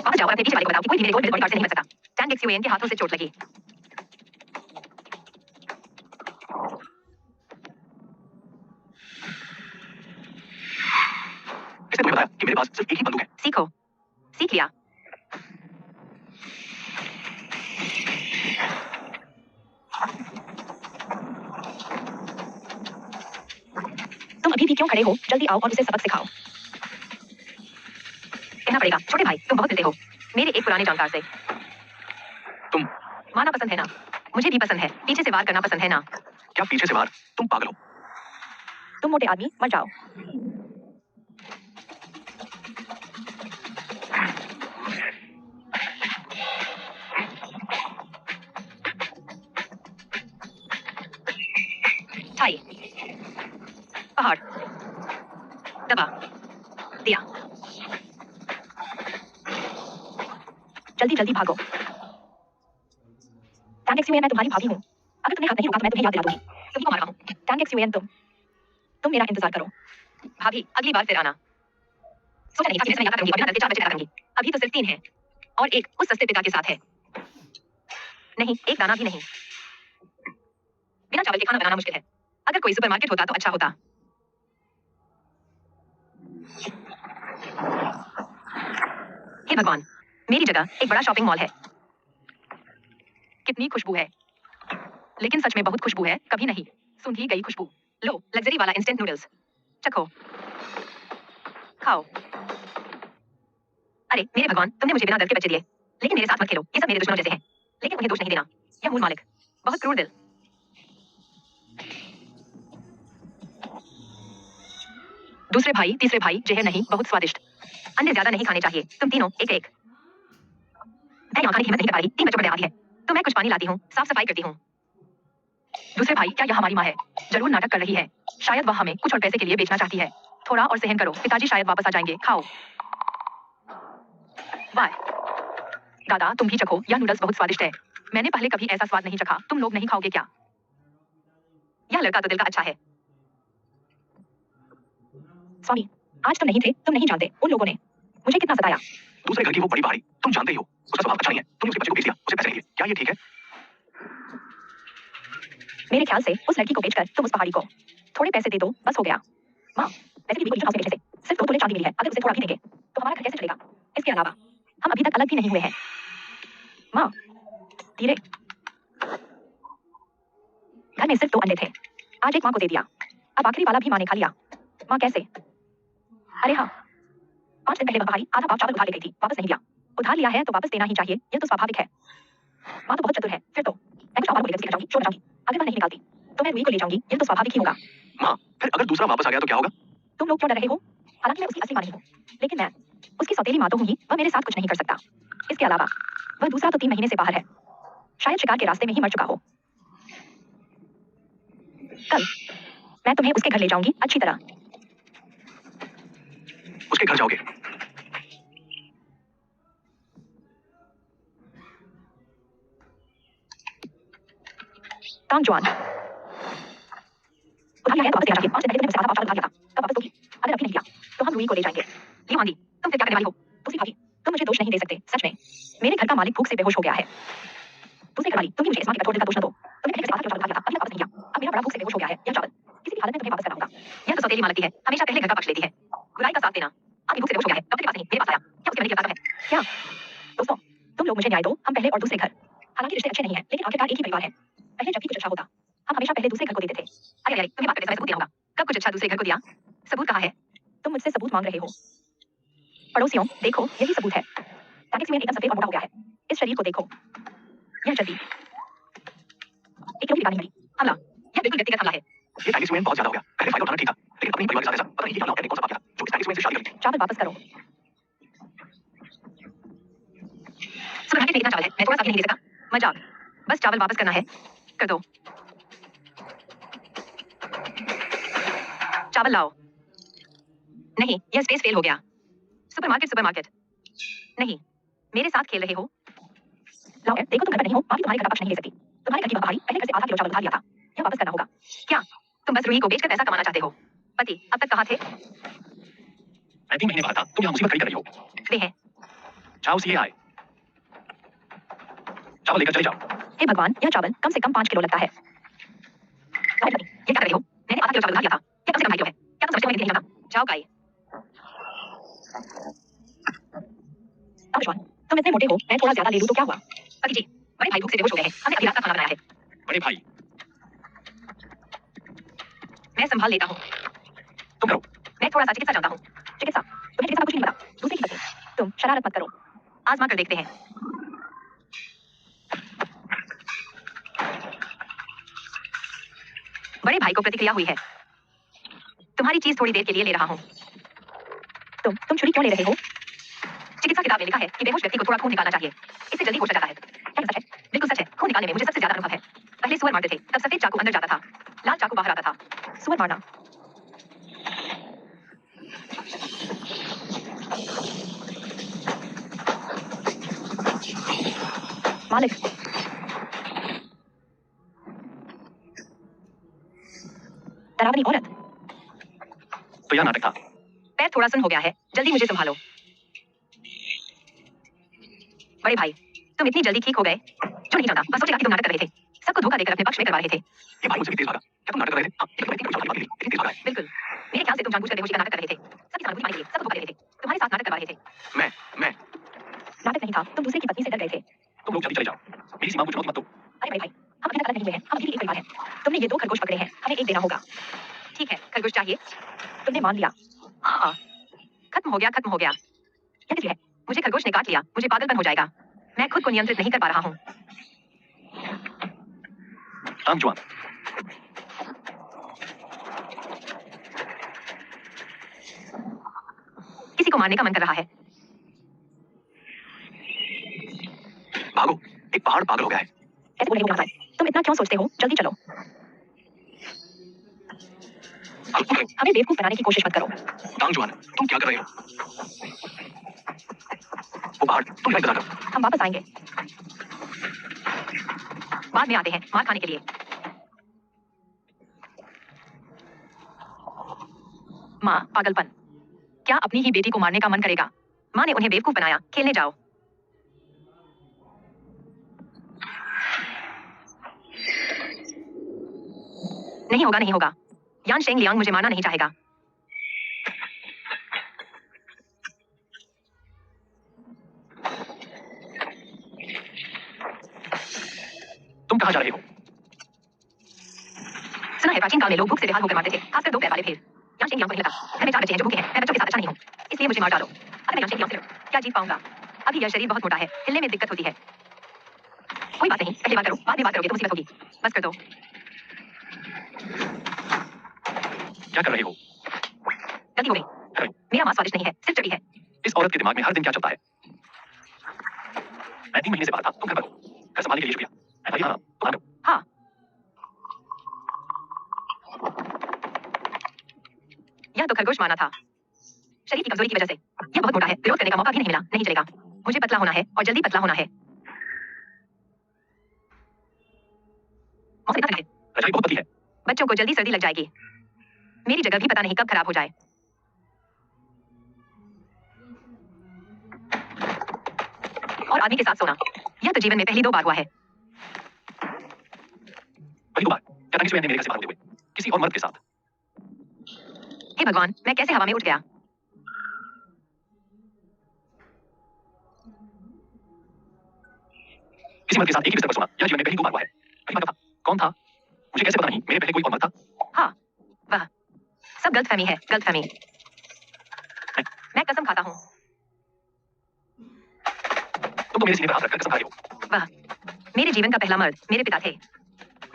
वापस जाओ और अपने पीछे वाले को बताओ कि कोई भी मेरे गोल बॉडी गार्ड से नहीं बच सकता। टैंग एक्सयूएन के हाथों से चोट लगी। किसने तुम्हें बताया कि मेरे पास सिर्फ एक ही बंदूक है? सीखो, सीख लिया। तुम अभी भी क्यों खड़े हो? जल्दी आओ और उसे सबक सिखाओ। कहना पड़ेगा, छोटे भाई, तुम बहुत मिलते हो मेरे एक पुराने जानकार से। तुम मारना पसंद है ना? मुझे भी पसंद है। पीछे से वार करना पसंद है ना? क्या पीछे से वार? तुम पागल हो। तुम मोटे आदमी, मर जाओ। थाई, पहाड़, दबा दिया। जल्दी जल्दी भागो। टैंग एक्सयूएन, मैं तुम्हारी भाभी हूँ। अगर तुमने हाथ नहीं रोका तो मैं तुम्हें याद दिला दूंगी। तुम ही को मार रहा हूँ। टैंग एक्सयूएन, तुम मेरा इंतजार करो। भाभी, अगली बार फिर आना। सोचा नहीं था कि मैं याद करूंगी और बिना डर के 4 बजे करूंगी। अभी तो सिर्फ 3 है और एक उस सस्ते पिता के साथ है। नहीं, एक दाना भी नहीं। बिना चावल के खाना बनाना मुश्किल है। अगर कोई सुपरमार्केट होता तो अच्छा होता। हे भगवान, मेरी जगह एक बड़ा शॉपिंग मॉल है। कितनी खुशबू है। लेकिन सच में बहुत खुशबू है, कभी नहीं सूंघी गई खुशबू। लो, लग्जरी वाला इंस्टेंट नूडल्स। चखो, खाओ। अरे मेरे भगवान, तुमने मुझे बिना दर्द के बच्चे दिए। लेकिन मेरे साथ मत खेलो, ये सब मेरे दुश्मनों जैसे हैं। लेकिन उन्हें दोष नहीं देना। यह मूल मालिक, बहुत क्रूर दिल। दूसरे भाई, तीसरे भाई, जहर नहीं, बहुत स्वादिष्ट। अंडे ज्यादा नहीं खाने चाहिए। तुम तीनों एक एक। मैं यहाँ खाने की हिम्मत नहीं कर पा रही। 3 बच्चों पर दया आती है तो मैं कुछ पानी लाती हूँ, साफ सफाई करती हूँ। दूसरे भाई, क्या यह हमारी माँ है? जरूर नाटक कर रही है। शायद वह हमें कुछ और पैसे के लिए बेचना चाहती है। थोड़ा और सहन करो, पिताजी शायद वापस आ जाएंगे। खाओ। वाह दादा, तुम भी चखो, यह नूडल्स बहुत स्वादिष्ट है। मैंने पहले कभी ऐसा स्वाद नहीं चखा। तुम लोग नहीं खाओगे क्या? यह लड़का तो दिल का अच्छा है। स्वामी, आज तुम नहीं थे, तुम नहीं जानते उन लोगों ने मुझे कितना सताया। दूसरे घर की वो बड़ी पहाड़ी, तुम जानते ही हो उसका स्वभाव अच्छा नहीं है। तुमने उसके बच्चे को बेच दिया उसे पैसे के लिए। क्या ये ठीक है? मेरे ख्याल से उस लड़की को बेचकर तुम उस पहाड़ी को थोड़े पैसे दे दो, बस हो गया। माँ, पैसे की हाउस के पीछे से सिर्फ 2 तोले चांदी मिली है। अगर उसे थोड़ा भी देंगे तो हमारा घर कैसे चलेगा? इसके अलावा हम अभी तक अलग भी नहीं हुए हैं। माँ, धीरे। घर में सिर्फ 2 अंडे थे। आज एक माँ को दे दिया। अब आखिरी वाला भी माँ ने खा लिया। माँ कैसे? अरे हाँ, 5 दिन पहले वह पहाड़ी आधा पाव चावल उधार ले गई थी, वापस नहीं दिया। उधार लिया है तो वापस देना ही चाहिए, यह तो स्वाभाविक है। माँ तो बहुत चतुर है। फिर तो मैं कुछ और को लेकर उसके घर जाऊंगी, शोर मचाऊंगी। अगर वह नहीं निकालती तो मैं रूही को ले जाऊंगी, यह तो स्वाभाविक ही होगा। माँ, फिर अगर दूसरा वापस आ गया तो क्या होगा? तुम लोग क्यों डर रहे हो? हालांकि मैं उसकी असली माँ नहीं हूँ, लेकिन मैं उसकी सौतेली माँ तो हूँ ही। वह मेरे साथ कुछ नहीं कर सकता। इसके अलावा वह दूसरा तो 3 महीने से बाहर है। शायद शिकार के रास्ते में ही मर चुका हो। कल मैं तुम्हें उसके घर ले जाऊंगी अच्छी तरह। उसके घर जाओगे? काम जॉन, उधार लिया है तो वापस देना चाहिए। 5 दिन पहले तुमने मुझसे आधा पाव चावल उधार लिया था, कब वापस दोगी? अगर अभी नहीं दिया तो हम रूही को ले जाएंगे। लियो आंधी, तुम फिर क्या करने वाली हो? दूसरी भाभी, तुम मुझे दोष नहीं दे सकते। सच में मेरे घर का मालिक भूख से बेहोश हो गया है। दूसरी घरवाली, तुम ही मुझे इस माँ के कठोर दिल का दोष न दो। तुमने पहले से आधा किलो चावल उधार लिया था, अभी वापस नहीं किया। अब मेरा बड़ा भूख से बेहोश हो गया है। यह चावल किसी भी हालत में तुम्हें वापस करना होगा। यह तो सौतेली माँ लगती है, हमेशा पहले घर का पक्ष लेती है। बुराई का साथ देना। अभी भूख से बेहोश हो गया है, डॉक्टर के पास नहीं, मेरे पास आया। क्या उसके मरने की अवतार है? क्या? दोस्तों, तुम लोग मुझे न्याय दो। हम पहले और दूसरे घर, हालांकि रिश्ते अच्छे नहीं है, लेकिन आखिरकार एक ही परिवार है। पहले जब भी कुछ अच्छा होता हम हमेशा पहले दूसरे घर को देते थे। अरे अरे, तुम्हें बात करते समय सबूत देना होगा। कब कुछ अच्छा दूसरे घर को दिया? सबूत कहाँ है? तुम मुझसे सबूत मांग रहे हो? पड़ोसियों, देखो, यही सबूत है। टैक्सी में एकदम सफेद और मोटा हो गया है। इस शरीर को देखो, यह चर्बी। एक किलो की निकाली मिली। हमला, यह बिल्कुल व्यक्तिगत हमला है। ये टाइम स्पेंड बहुत ज्यादा हो गया। पहले फायदा उठाना ठीक था, लेकिन अपने परिवार के साथ ऐसा पता नहीं ये हमला ने कौन सा पाप किया जो इस टाइम स्पेंड से शादी कर ली। चावल वापस करो। सुपरमार्केट में इतना चावल है, मैं थोड़ा सा भी नहीं ले सकता। मजाक, बस चावल वापस करना है, कर दो। चावल लाओ। नहीं, यह स्पेस फेल हो गया। Supermarket, supermarket. नहीं, मेरे साथ खेल रहे हो? लाओ, देखो तुम घर पर नहीं हो, माँ भी तुम्हारे घर का पक्ष नहीं ले सकती। तुम्हारे घर की वह पहाड़ी पहले घर से आधा किलो चावल उधार लिया था, यह वापस करना होगा। क्या तुम बस रूही को बेचकर पैसा कमाना चाहते हो। पति अब तक कहाँ थे? मैं 3 महीने बाद था, तुम यहाँ मुसीबत खड़ी कर रही हो। वे हैं। जाओ सीए आए। चावल लेकर चले जाओ। हे भगवान, यह चावल कम से कम 5 किलो लगता है। ये क्या कर रही हो? मैंने आधा किलो चावल उधार दिया था। यह कम से कम 2.5 किलो है। क्या तुम समझते हो मैं नहीं जाता? जाओ गाय। आयुष्मान, तुम इतने मोटे हो, मैं थोड़ा ज्यादा ले लूं तो क्या हुआ? पति जी, बड़े भाई भूख से बेहोश हो गए हैं। हमने अभी रात का खाना बनाया है। बड़े भाई, मैं संभाल लेता हूँ। तुम करो। मैं थोड़ा सा चिकित्सा जानता हूँ। चिकित्सा? तुम्हें चिकित्सा का कुछ नहीं पता। दूसरे की पत्नी। तुम शरारत मत करो। आजमा कर देखते हैं। बड़े भाई को प्रतिक्रिया हुई है। तुम्हारी चीज थोड़ी देर के लिए ले रहा हूँ। तुम छुरी क्यों ले रहे हो? चिकित्सा किताब में लिखा है कि बेहोश व्यक्ति को थोड़ा खून निकालना चाहिए। इससे जल्दी होश आ जाता है। क्या सच है? बिल्कुल सच है। खून निकालने में मुझे सबसे ज्यादा अनुभव है। पहले सुअर मारते थे, तब सफेद चाकू अंदर जाता था, लाल चाकू बाहर आता था। सुअर मारना। मालिक, डरावनी औरत। तो यह नाटक था। पैर थोड़ा सुन हो गया है, जल्दी मुझे संभालो। बड़े भाई, तुम इतनी जल्दी ठीक हो गए? जो नहीं जानता बस सोचेगा कि तुम नाटक कर रहे थे। सबको धोखा देकर अपने पक्ष में करवा रहे थे। ये भाई मुझसे भी तेज भागा। क्या तुम नाटक कर रहे थे? हाँ, ये व्यक्ति कोई बात नहीं, इतनी तेज भागा है। बिल्कुल। मेरे ख्याल से तुम जानबूझकर बेहोशी का नाटक कर रहे थे। सबकी सहानुभूति पाने के लिए सबको धोखा दे रहे थे। तुम्हारे साथ नाटक करवा रहे थे। मैं नाटक नहीं था, तुम दूसरे की पत्नी से डर गए थे। तुम लोग जल्दी चले जाओ। मेरी सीमा को चुनौती मत दो। अरे बड़े भाई, हम अभी तक अलग नहीं हुए हैं। हम अभी भी एक परिवार हैं। तुमने ये 2 खरगोश पकड़े हैं, हमें एक देना होगा। ठीक है, खरगोश चाहिए? तुमने मान लिया। हाँ, खत्म हो गया, खत्म हो गया। यह किसी है? मुझे खरगोश ने काट लिया, मुझे पागलपन हो जाएगा। मैं खुद को नियंत्रित नहीं कर पा रहा हूँ। जुआन। किसी को मारने का मन कर रहा है। भागो, एक पहाड़ पागल हो गया है। ऐसे बोले हो तुम इतना क्यों सोचते हो? जल्दी चलो। हमें बेवकूफ बनाने की कोशिश मत करो। जुआन, तुम क्या कर रहे हो? वो पहाड़, तुम यहाँ इंतजार करो। हम वापस आएंगे। बाद में आते हैं, मार खाने के लिए। माँ, पागलपन। क्या अपनी ही बेटी को मारने का मन करेगा? माँ ने उन्हें बेवकूफ बनाया। खेलने जाओ। नहीं होगा, नहीं होगा। यान शेंग लियांग मुझे मारना नहीं चाहेगा। तुम कहाँ जा रहे हो? सुना है प्राचीन काल में लोग भूख से बेहाल होकर मारते थे, खासकर 2 पैर वाले भेड़। यान शेंग लियांग को नहीं लगा। घर में 4 बच्चे हैं जो भूखे हैं। मैं बच्चों के साथ अच्छा नहीं हूँ, इसलिए मुझे मार डालो। अगर मैं यान शेंग लियांग से लड़ूं, क्या जीत पाऊंगा? अभी यह शरीर बहुत मोटा है, हिलने में दिक्कत होती है। कोई बात नहीं, पहले बात करो, बाद में बात करोगे तो मुसीबत होगी। बस कर दो। क्या कर रहे हो? गलती हो गई। मेरा मांस स्वादिष्ट नहीं है, सिर्फ चर्बी है। इस औरत के दिमाग में हर दिन क्या चलता है? मैं 3 महीने से बाहर था, तुम घर पर हो। घर संभालने के लिए शुक्रिया। भाई हाँ, तुम आ जाओ। हाँ। यह तो खरगोश मारना था। शरीर की कमजोरी की वजह से। यह बहुत मोटा है, विरोध करने का मौका भी नहीं मिला। नहीं चलेगा। मुझे पतला होना है और जल्दी पतला होना है। मौसम इतना ठंडा है। रजाई बहुत पतली है। बच्चों को जल्दी सर्दी लग जाएगी। मेरी जगह भी पता नहीं कब खराब हो जाए। और आदमी के साथ सोना, यह तो जीवन में पहली 2 बार हुआ है। पहली 2 बार? क्या टांगे से मेरे घर से बाहर होते हुए किसी और मर्द के साथ? हे भगवान, मैं कैसे हवा में उठ गया? किसी मर्द के साथ एक ही बिस्तर पर सोना, यह जीवन में पहली 2 बार हुआ है। पहली बार कब था? कौन था? मुझे कैसे पता नहीं? मेरे पहले कोई और मर्द था? हाँ, वाह, सब गलतफहमी है, गलतफहमी। मैं कसम खाता हूँ। तुम तो मेरे सीने पर हाथ रखकर कसम खा रही हो। वाह, मेरे जीवन का पहला मर्द मेरे पिता थे।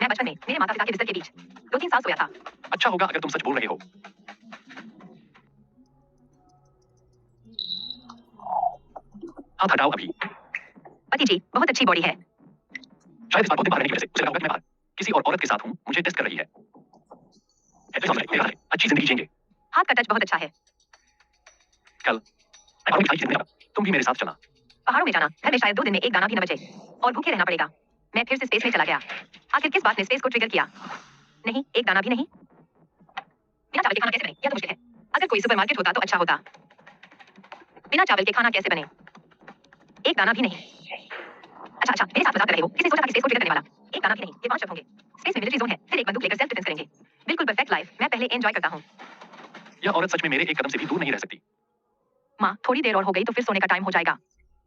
मैं बचपन में मेरे माता पिता के बिस्तर के बीच 2-3 साल सोया था। अच्छा होगा अगर तुम सच बोल रहे हो। हाथ हटाओ अभी। पति जी, बहुत अच्छी बॉडी है। शायद इस बार बहुत दिन बाहर रहने की वजह से उसे लगा होगा कि मैं बाहर किसी और औरत के साथ हूँ, मुझे टेस्ट कर रही है। अच्छी जिंदगी जिएंगे। हाथ का टच बहुत अच्छा है। कल मैं पहाड़ों की जिंदगी जाऊंगा, तुम भी मेरे साथ चलना। पहाड़ों में जाना, घर में शायद 2 दिन में एक दाना भी न बचे और भूखे रहना पड़ेगा। मैं फिर से स्पेस में चला गया। आखिर किस बात ने स्पेस को ट्रिगर किया? नहीं, एक दाना भी नहीं। चावल के खाना कैसे बने? यह तो मुश्किल है। अगर कोई सुपरमार्केट होता तो अच्छा होता। बिना चावल के खाना कैसे बने? एक दाना भी नहीं। अच्छा, मेरे साथ मजाक कर रहे हो? किसने सोचा था कि स्पेस को ट्रिगर करने वाला? एक दाना भी नहीं, ये 5 शब्द होंगे। स्पेस में मिलिट्री जोन है, फिर एक बंदूक लेकर सेल्फ डिफेंस करेंगे। बिल्कुल परफेक्ट लाइफ, मैं पहले एंजॉय करता हूँ। यह औरत सच में मेरे एक कदम से भी दूर नहीं रह सकती। माँ, थोड़ी देर और हो गई तो फिर सोने का टाइम हो जाएगा।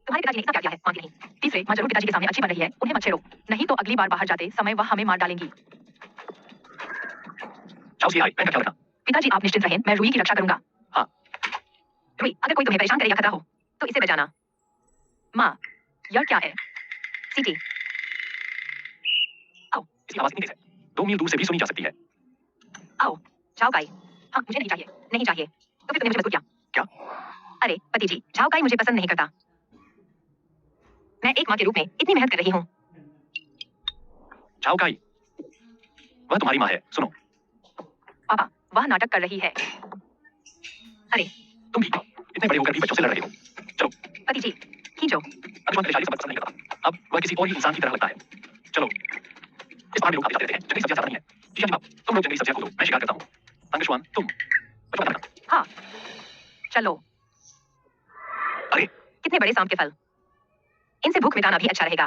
तुम्हारे पिताजी ने इतना क्या किया है? माँ की नहीं। तीसरे, माँ जरूर पिताजी के सामने अच्छी बन रही है, उन्हें मत छेड़ो। नहीं तो अगली बार बाहर जाते समय वह हमें मार डालेंगी। चाओ सी हाय, मैं क्या रखना? पिताजी आप निश्चिंत रहें, मैं रूही की रक्षा करूंगा। हाँ। रूही, अगर कोई तुम्हें परेशान करे या खतरा हो, तो इसे बजाना। माँ, यह क्या है? सीटी। आओ, इसकी आवाज इतनी तेज है, 2 मील दूर से भी सुनी जा सकती है। आओ, झाओ काई। हाँ, मुझे नहीं चाहिए, नहीं चाहिए। तो फिर तुमने मुझे मजबूर किया। क्या? अरे, पति जी, झाओ काई मुझे पसंद नहीं करता। मैं एक माँ के रूप में इतनी मेहनत कर रही हूँ। चाओ काई, वह तुम्हारी माँ है, सुनो। पापा, वह नाटक कर रही है। अरे, तुम भी इतने बड़े होकर भी बच्चों से लड़ रहे हो। चलो। पति जी, खींचो। अंशुमान शैली सब पसंद नहीं करता। अब वह किसी और ही इंसान की तरह लगता है। चलो। इस पहाड़ में लोग काफी जाते रहते हैं, जंगली सब्जियां ज्यादा नहीं है। जी हाँ, तुम लोग जंगली सब्जियां खोदो, मैं शिकार करता हूँ। अंशुमान, तुम बचपन में। हाँ, चलो। अरे, कितने बड़े सांप के फल। इनसे भूख मिटाना भी अच्छा रहेगा।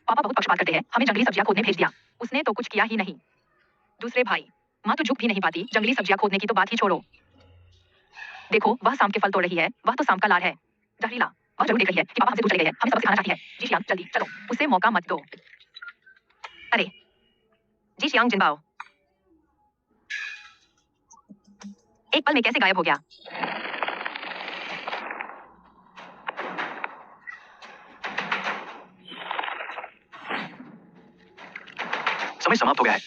पापा बहुत पक्षपात करते हैं, हमें जंगली सब्जियां खोदने भेज दिया। उसने तो कुछ किया ही नहीं। दूसरे भाई, माँ तो झुक भी नहीं पाती, जंगली सब्जियां खोदने की तो बात ही छोड़ो। देखो, वह सांप के फल तोड़ रही है, वह तो सांप का लाड़ है। जहरीला, वह जरूर देख रही है कि पापा हमसे दूर चले गए हैं, हमें सबक सिखाना चाहती है। जी शियांग, जल्दी चलो, उसे मौका मत दो। अरे, जी शियांग जिनबाओ। एक पल में कैसे गायब हो गया? समय समाप्त हो गया है।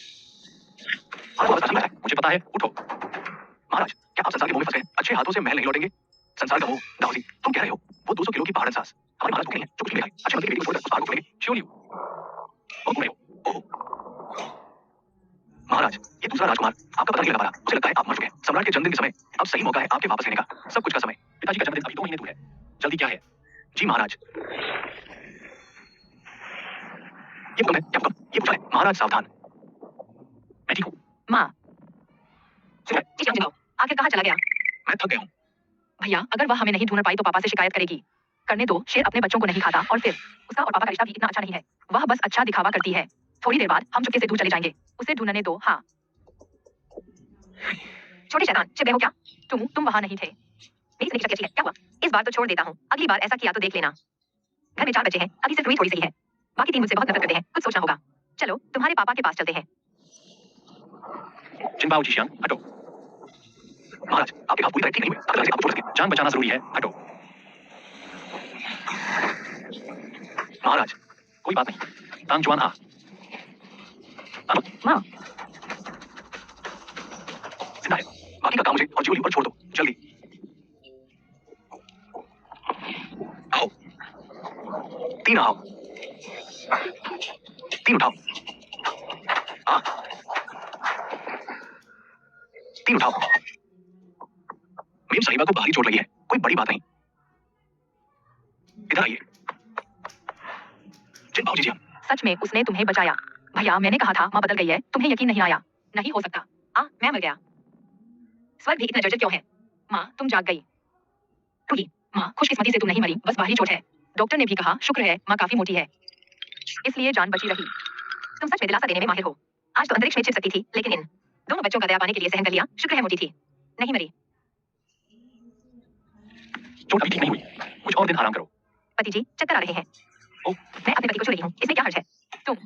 मुझे पता है, उठो। महाराज, क्या आप संसार के मोह में फंस गए? अच्छे हाथों से महल नहीं लौटेंगे। संसार का मोह, दाऊजी, तुम कह रहे हो? वो 200 किलो की पहाड़ सांस हमारे महाराज को नहीं है, जो कुछ भी खाए, अच्छे मंत्री की बेटी को छोड़कर उस पहाड़ को तोड़ेंगे। Sure you. बहुत घूम रहे हो। ओह। महाराज, ये दूसरा राजकुमार आपका पता नहीं लगा पा रहा। उसे लगता है आप मर चुके हैं। सम्राट के जन्मदिन के समय अब सही मौका है आपके वापस लेने का। सब कुछ का समय। पिताजी का जन्मदिन अभी 2 महीने दूर है। जल्दी क्या है? जी महाराज। ये हुक्म है, क्या हुक्म? ये पूछा है। महाराज सावधान। मैं ठीक हूँ। माँ। जी शियांग जिनबाओ, आखिर कहाँ चला गया? मैं थक गया हूँ। भैया, अगर वह हमें नहीं ढूंढ पाई तो पापा से शिकायत करेगी। करने दो, शेर अपने बच्चों को नहीं खाता और फिर उसका और पापा का रिश्ता भी इतना अच्छा नहीं है। वह बस अच्छा दिखावा करती है। थोड़ी देर बाद हम चुपके से दूर चले जाएंगे। उसे ढूंढने दो। हाँ। छोटे शैतान, चिढ़ गए हो क्या? तुम वहां नहीं थे। मेरी जिंदगी अच्छी है, क्या हुआ? इस बार तो छोड़ देता हूँ, अगली बार ऐसा किया तो देख लेना। घर में 4 बच्चे हैं, अभी सिर्फ रूही थोड़ी सही है। बाकी 3 मुझसे बहुत नफरत करते हैं, कुछ सोचना होगा। चलो, तुम्हारे पापा के पास चलते हैं। जिनबाओ जी शियांग, हटो। महाराज, आपके हाथ पूरी तरह ठीक नहीं हुए। अगर आपको छोड़ सके, जान बचाना जरूरी है। हटो। महाराज, कोई बात नहीं। तांग जुआन आ। माँ। जिंदा है। बाकी का काम मुझे और जियोली पर छोड़ दो, जल्दी। आओ। 3 आओ। 3 उठाओ। हाँ। 3 उठाओ। मेम साहिबा को भारी चोट लगी है, कोई बड़ी बात नहीं। इधर आइए। जिनबाओ जी सच में उसने तुम्हें बचाया। भैया, मैंने कहा था माँ बदल गई है, तुम्हें यकीन नहीं आया। नहीं हो सकता। मैं मर गया। स्वर्ग भी इतना जर्जर क्यों है? माँ, तुम जाग गई। रूही, माँ, खुशकिस्मती से तुम नहीं मरी, बस बाहरी चोट है। डॉक्टर ने भी कहा, शुक्र है, माँ काफी मोटी है, इसलिए जान बची रही। तुम सच में दिलासा देने में माहिर हो। आज तो अंतरिक्ष में छिप सकती थी, लेकिन इन दोनों बच्चों का दया पाने के लिए सहन कर लिया। शुक्र है मोटी थी, नहीं मरी। चोट अभी ठीक नहीं हुई, कुछ और दिन आराम करो। पति जी, चक्कर आ रहे हैं। ओह। मैं अपने पति को छू रही हूँ, इसमें क्या हर्ज है? तुम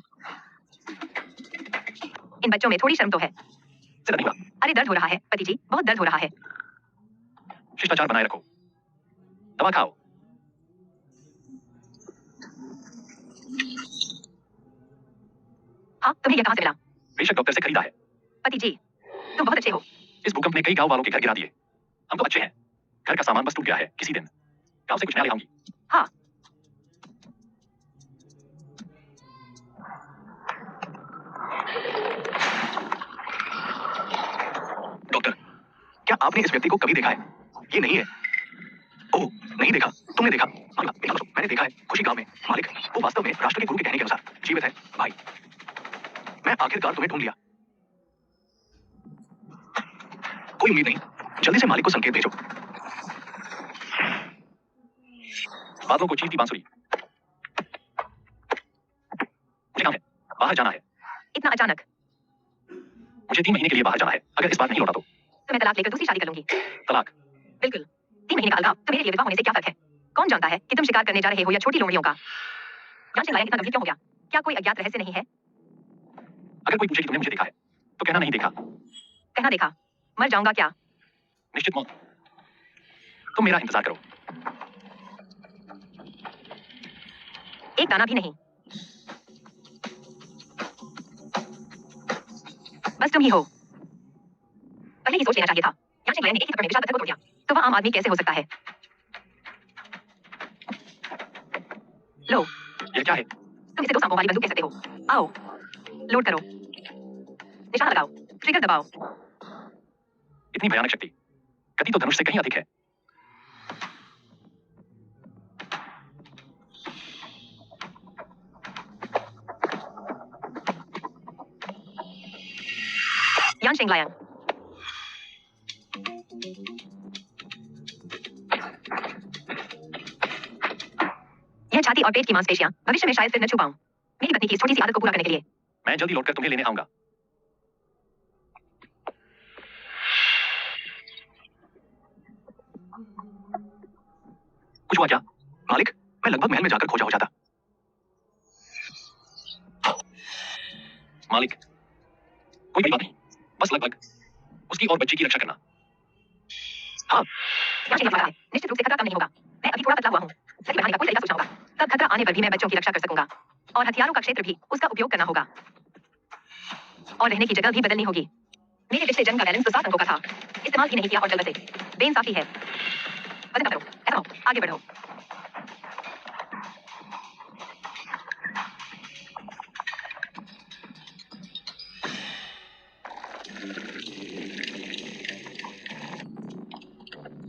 इन बच्चों में थोड़ी शर्म तो है। ज्यादा नहीं हुआ। अरे दर्द हो रहा है, पति जी, बहुत दर्द हो रहा है। शिष्टाचार बनाए रखो। दवा खाओ। हाँ, तुम्हें यह कहाँ से मिला? बेशक डॉक्टर से खरीदा है। पति जी, तुम बहुत अच्छे हो। इस भूकंप ने कई गांव वालों के घर गिरा दिए। हम तो अच्छे हैं। घर का सामान बस टूट गया है, किसी दिन गांव से कुछ नया ले आऊंगी। हाँ। डॉक्टर, क्या आपने इस व्यक्ति को कभी देखा है? ये नहीं है। ओह, नहीं देखा। तुमने देखा। मैंने देखा है। खुशी गांव में मालिक, वो वास्तव में राष्ट्र के गुरु के कहने के अनुसार जीवित है। भाई, मैं आखिरकार तुम्हें ढूंढ लिया। कोई उम्मीद नहीं, जल्दी से मालिक को संकेत भेजो। बादलों को चीरती बांसुरी। मुझे काम है, बाहर जाना है। इतना अचानक? मुझे 3 महीने के लिए बाहर जाना है। अगर इस बार नहीं लौटा तो मैं तलाक लेकर दूसरी शादी कर लूंगी। तलाक? बिल्कुल। 3 महीने का अलगाव तो मेरे लिए विवाह होने से क्या फर्क है? कौन जानता है कि तुम शिकार करने जा रहे हो या छोटी लोमड़ियों का? जांचने लायक इतना गंभीर क्यों हो गया? क्या कोई अज्ञात रहस्य नहीं है? अगर कोई पूछे कि तुमने मुझे देखा है तो कहना नहीं देखा। कहना देखा। मर जाऊंगा क्या? निश्चित मौत। तुम मेरा इंतजार करो। एक दाना भी नहीं। बस तुम ही हो। पहले ही सोच लेना चाहिए था। याचक लायन ने एक ही थप्पड़ में विशाल पत्थर को तोड़ दिया। तो वह आम आदमी कैसे हो सकता है? लो। यह क्या है? तुम इसे 2 सांपों वाली बंदूक कह सकते हो। आओ। लोड करो। निशाना लगाओ। ट्रिगर दबाओ। इतनी भयानक शक्ति, गति तो धनुष से कहीं अधिक है। यान शेंगलायन। यह छाती और पेट की मांसपेशियां भविष्य में शायद फिर न छू पाऊं। मेरी पत्नी की इस छोटी सी आदत को पूरा करने के लिए। मैं जल्दी लौटकर तुम्हें लेने आऊंगा। कुछ हुआ क्या? मालिक, मैं लगभग महल में जाकर खोजा हो जाता। मालिक, कोई बड़ी बात नहीं, बस लगभग उसकी और बच्ची की रक्षा करना। हाँ। निश्चित रूप से खतरा कम नहीं होगा। मैं अभी थोड़ा पतला हुआ हूँ। सही बनाने का कोई तरीका सोचना होगा। तब खतरा आने पर भी मैं बच्चों की रक्षा कर सकूंगा। और हथियारों का क्षेत्र भी उसका उपयोग करना होगा। और रहने की जगह भी बदलनी होगी। मेरे पिछले जन्म का बैलेंस तो 7 अंकों का था। इस्तेमाल भी नहीं किया और जल्द से बेइंसाफी है। वजन कम करो। ऐसा हो, आगे बढ़ो।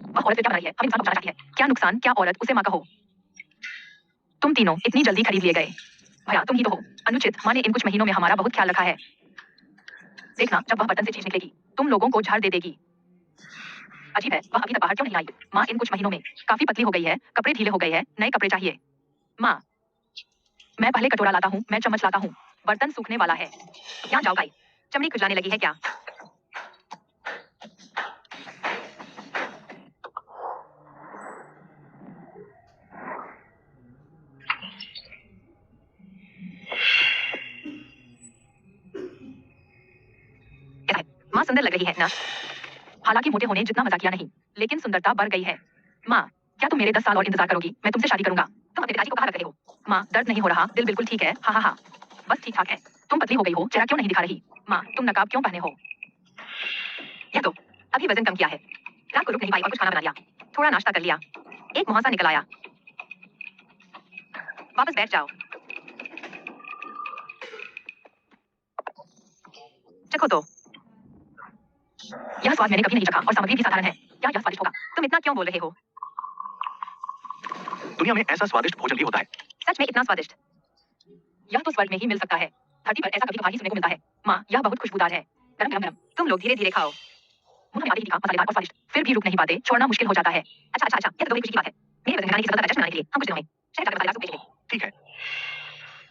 वह औरत क्या बना रही है? हम इंसान को बचाना चाहती है। क्या नुकसान? क्या औरत? उसे माँ कहो। तुम तीनों इतनी जल्दी खरीद लिए गए। भया तुम ही तो हो। अनुचित। माँ ने इन कुछ महीनों में हमारा बहुत ख्याल रखा है। देखना, जब वह बटन से चीज निकलेगी, तुम लोगों को झाड़ दे देगी। अजीब है, वह अभी तक बाहर क्यों नहीं आई? माँ इन कुछ महीनों में काफी पतली हो गई है, कपड़े ढीले हो गए हैं, नए कपड़े चाहिए। माँ, मैं पहले कटोरा लाता हूँ, मैं चम्मच लाता हूँ। बर्तन सूखने वाला है। यहाँ जाओ भाई। चमड़ी खुजलाने लगी है क्या? कैसा है? माँ सुंदर लग रही है ना? हालांकि मोटे होने जितना मजाकिया नहीं, लेकिन सुंदरता बढ़ गई है। माँ, क्या तुम मेरे 10 साल और इंतजार करोगी? मैं तुमसे शादी करूंगा। तुम अपने पिताजी को कहा रख रहे हो? माँ, दर्द नहीं हो रहा, दिल बिल्कुल ठीक है। हा हा हा। बस ठीक ठाक है। तुम पतली हो गई हो, चेहरा क्यों नहीं दिखा रही? माँ, तुम नकाब क्यों पहने हो? यह तो अभी वजन कम किया है। रात को रुक नहीं पाई और कुछ खाना बना लिया। थोड़ा नाश्ता कर लिया। एक मुहासा निकल आया। वापस बैठ जाओ। चखो तो। यह स्वाद मैंने कभी नहीं चखा और सामग्री भी साधारण है। क्या यह स्वादिष्ट होगा? तुम इतना क्यों बोल रहे हो? दुनिया में ऐसा स्वादिष्ट भोजन भी होता है। सच में इतना स्वादिष्ट? यह तो स्वर्ग में ही मिल सकता है। धरती पर ऐसा कभी कभार ही सुनने को मिलता है। माँ, यह बहुत खुशबूदार है। गरम गरम गरम। तुम लोग धीरे धीरे खाओ। मुंह में आते ही तीखा, मसालेदार और स्वादिष्ट। फिर भी रुक नहीं पाते, छोड़ना मुश्किल हो जाता है। अच्छा, यह तो बड़ी खुशी की बात है। मेरे वजन घटाने की सफलता का जश्न मनाने के लिए हम कुछ दिनों में शहर जाकर मसालेदार सूप बेचेंगे। ठीक है।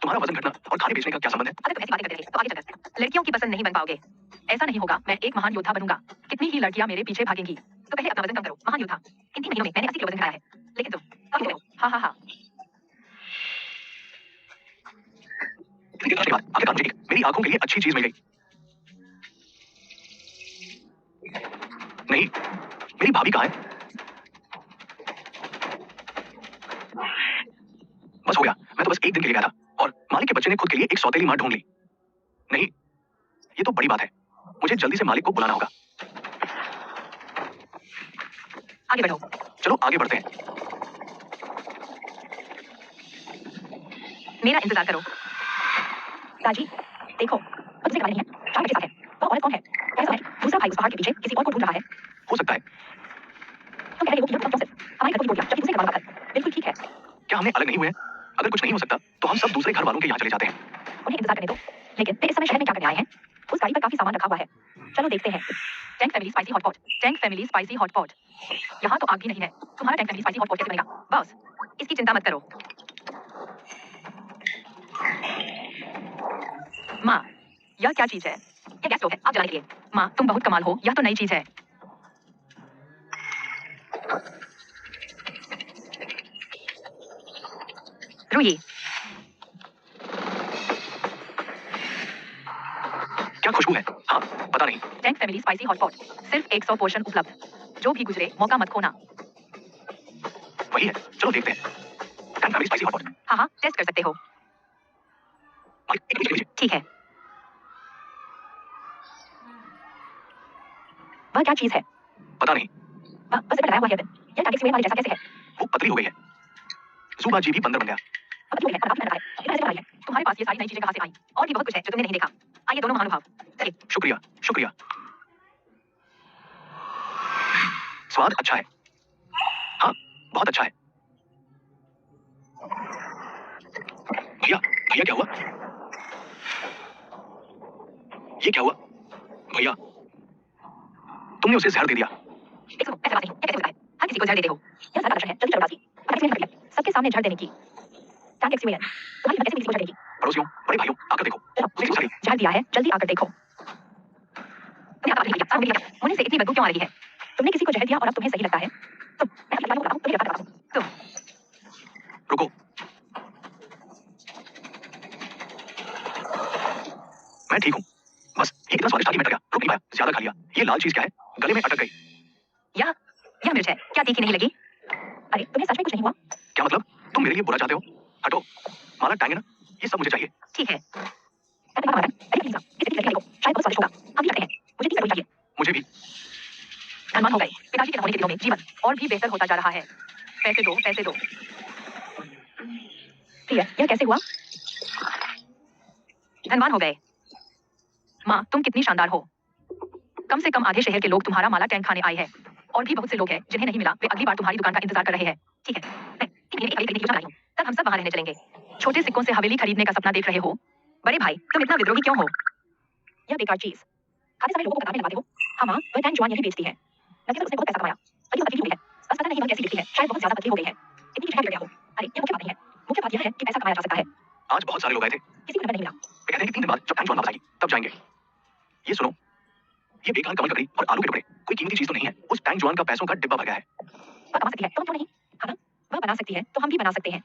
तुम्हारा वजन घटना और खाने बेचने का क्या संबंध है? अगर तुम ऐसी बातें करते रहे तो आगे चलकर लड़कियों की पसंद नहीं बन पाओगे। ऐसा नहीं होगा। मैं एक महान योद्धा बनूंगा। कितनी ही लड़कियां मेरे पीछे भागेंगी। तो पहले अपना वजन कम करो, महान योद्धा। इन 3 महीनों में मैंने 80 किलो वजन घटाया है। लेकिन तुम कम हो गए हो। हा हा हा। इतनी तलाश के बाद आखिरकार मुझे मेरी आंखों के लिए अच्छी चीज मिल गई। नहीं, मेरी भाभी कहाँ है? बस हो गया। मैं तो बस एक दिन के लिए गया था और मालिक के बच्चे ने खुद के लिए एक सौतेली मां ढूंढ ली। नहीं, ये तो बड़ी बात है। मुझे जल्दी से मालिक को बुलाना होगा। आगे बढ़ो। चलो आगे बढ़ते हैं। मेरा इंतजार करो। दादी, देखो, अब तुझे खबर नहीं है। 4 बजे साथ है। वो औरत कौन है? ऐसा है, दूसरा भाई उस पहाड़ के पीछे किसी और को ढूंढ रहा है। हो सकता है। तुम कह रहे हो कि यह तुम सिर्फ हमारे घर को ही बोल दिया, जबकि दूसरे घर वालों का घर। बिल्कुल ठीक है। क्या हमने अलग नहीं हुए हैं? अगर कुछ नहीं हो सकता तो हम सब दूसरे घर वालों के यहाँ चले जाते हैं। उन्हें इंतजार करने दो। लेकिन वे इस समय शहर में क्या करने आए हैं? उस गाड़ी पर काफी सामान रखा हुआ है। चलो देखते हैं। Tank family spicy hot pot. Tank family spicy hot pot. यहाँ तो आग भी नहीं है। तुम्हारा tank family spicy hot pot कैसे बनेगा? बॉस, इसकी चिंता मत करो। माँ, यह क्या चीज है? यह गैस स्टोव है, आग जलाने के लिए। माँ, तुम बहुत कमाल हो, यह तो नई चीज है। रूही, क्या खुशबू है? हाँ, पता नहीं। Tank family spicy hot pot, सिर्फ 100 पोर्शन उपलब्ध। जो भी गुजरे मौका मत खोना। वही है, चलो देखते हैं। Tank family spicy hot pot. हाँ हाँ, टेस्ट कर सकते हो। ठीक है। वह क्या चीज है? पता नहीं। बस इतना लगाया हुआ है। यह टारगेट वाले जैसा कैसे है? वो पतली हो गई है। ज़ुबा जी भी बंदर बन गया। पतली हो गई है और काफी महंगा है। इतना ऐसे बनाई है। तुम्हारे पास ये सारी नई चीजें कहाँ से आई? और भी बहुत कुछ है जो तुमने नहीं देखा। आइए दोनों महानुभाव। चलिए। शुक्रिया, शुक्रिया। स्वाद अच्छा है। हाँ, बहुत अच्छा है। भैया, भैया क्या हुआ? ये क्या हुआ? भैया, तुमने उसे जहर दे दिया। एक सुनो, ऐसे बात नहीं। यह कैसे होता है? हर किसी को जहर देते हो। यह सारा लक्षण है जल्दी जल्दबाजी। तुम्हारी एक्सपीरियंस कर लिया। सबके सामने जहर देने की। Tank experience. तुम्हारी हिम्मत कैसे किसी को जहर देगी? पड़ोसियों, बड़े भाइयों, आकर देखो। चलो, उसे जहर जहर दिया है, जल्दी आकर देखो। तुमने आकर नहीं किया, क्या? मुझे से इतनी बदबू क्यों आ रही है? तुमने किसी को जहर दिया और अब तुम्हें सही लगता है? मैं अपनी बोला हूं, तुम्हें लगता है। तुम रुको। मैं ठीक हूँ। बस ये इतना स्वादिष्ट था कि मैं डर गया, रुक नहीं पाया, ज्यादा खा लिया। ये लाल चीज क्या है? गले में अटक गई। यह मिर्च है। क्या तीखी नहीं लगी? अरे, तुम्हें सच में कुछ नहीं हुआ? क्या मतलब? तुम मेरे लिए बुरा चाहते हो? हटो। माला टैंग है ना? ये सब मुझे चाहिए। ठीक है। शायद बहुत स्वादिष्ट होगा। हम भी करते हैं। मुझे 3 कटोरी चाहिए। मुझे भी। धनवान हो गए। पिताजी के न होने के दिनों में जीवन और भी बेहतर होता जा रहा है। पैसे दो, पैसे दो। प्रिय, यह कैसे हुआ? धनवान हो गए। माँ, तुम कितनी शानदार हो। कम से कम आधे शहर के लोग तुम्हारा माला टैंक खाने आए हैं। और भी बहुत से लोग हैं जिन्हें नहीं मिला, वे अगली बार तुम्हारी दुकान का इंतजार कर रहे हैं। ठीक है। मैं एक हवेली खरीदने की योजना लाई हूँ। तब हम सब वहाँ रहने चलेंगे। छोटे सिक्कों से हवेली खरीदने का सपना देख रहे हो? बड़े भाई, तुम इतना विद्रोही क्यों हो? यह बेकार चीज। खाते समय लोगों को कतार में लगाते हो। हाँ माँ, वह टैंक जवान यही बेचती है। नतीजतन उसने बहुत पैसा कमाया। अभी वो पतली हो गई है। बस पता नहीं वह कैसी दिखती है। शायद बहुत ज्यादा पतली हो गई है। इतनी जगह गिर गया हो। अरे, ये मुख्य बात नहीं है। मुख्य बात यह है कि पैसा कमाया जा सकता है। आज बहुत सारे लोग आए थे। किसी को नंबर नहीं मिला। वे कहते हैं कि 3 दिन बाद जब टैंक जवान वापस आएगी, तब जाएंगे। ये सुनो, ये बेकार कमल ककड़ी और आलू के टुकड़े कोई कीमती चीज तो नहीं है। उस टैंक जवान का पैसों का डिब्बा भर गया है। वह कमा सकती है तो हम क्यों नहीं? हाँ ना? वह बना सकती है तो हम भी बना सकते हैं।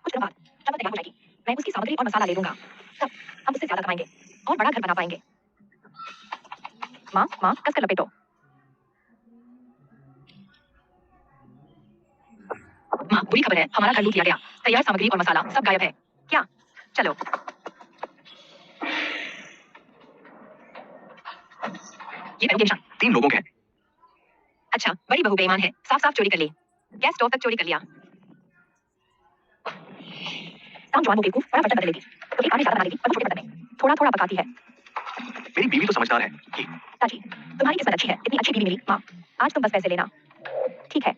कुछ दिनों बाद जब वह तैयार हो जाएगी, मैं उसकी सामग्री और मसाला ले लूंगा। तब हम उससे ज्यादा कमाएंगे और बड़ा घर बना पाएंगे। माँ, कसकर लपेटो। माँ, बुरी खबर है, हमारा घर लूट लिया गया। तैयार सामग्री और मसाला सब गायब है। क्या? चलो। ये पैरों के निशान। 3 लोगों के हैं। अच्छा, बड़ी बहू बेईमान है। साफ चोरी कर ली। गैस स्टोव तक चोरी कर लिया। काम जवान को बेवकूफ, बड़ा बर्तन बदलेगी। तो एक आने ज्यादा बना देगी और छोटे बर्तन में थोड़ा पकाती है। मेरी बीवी तो समझदार है। कि ताजी, तुम्हारी किस्मत अच्छी है, इतनी अच्छी बीवी मिली। माँ, आज तुम बस पैसे लेना। ठीक है।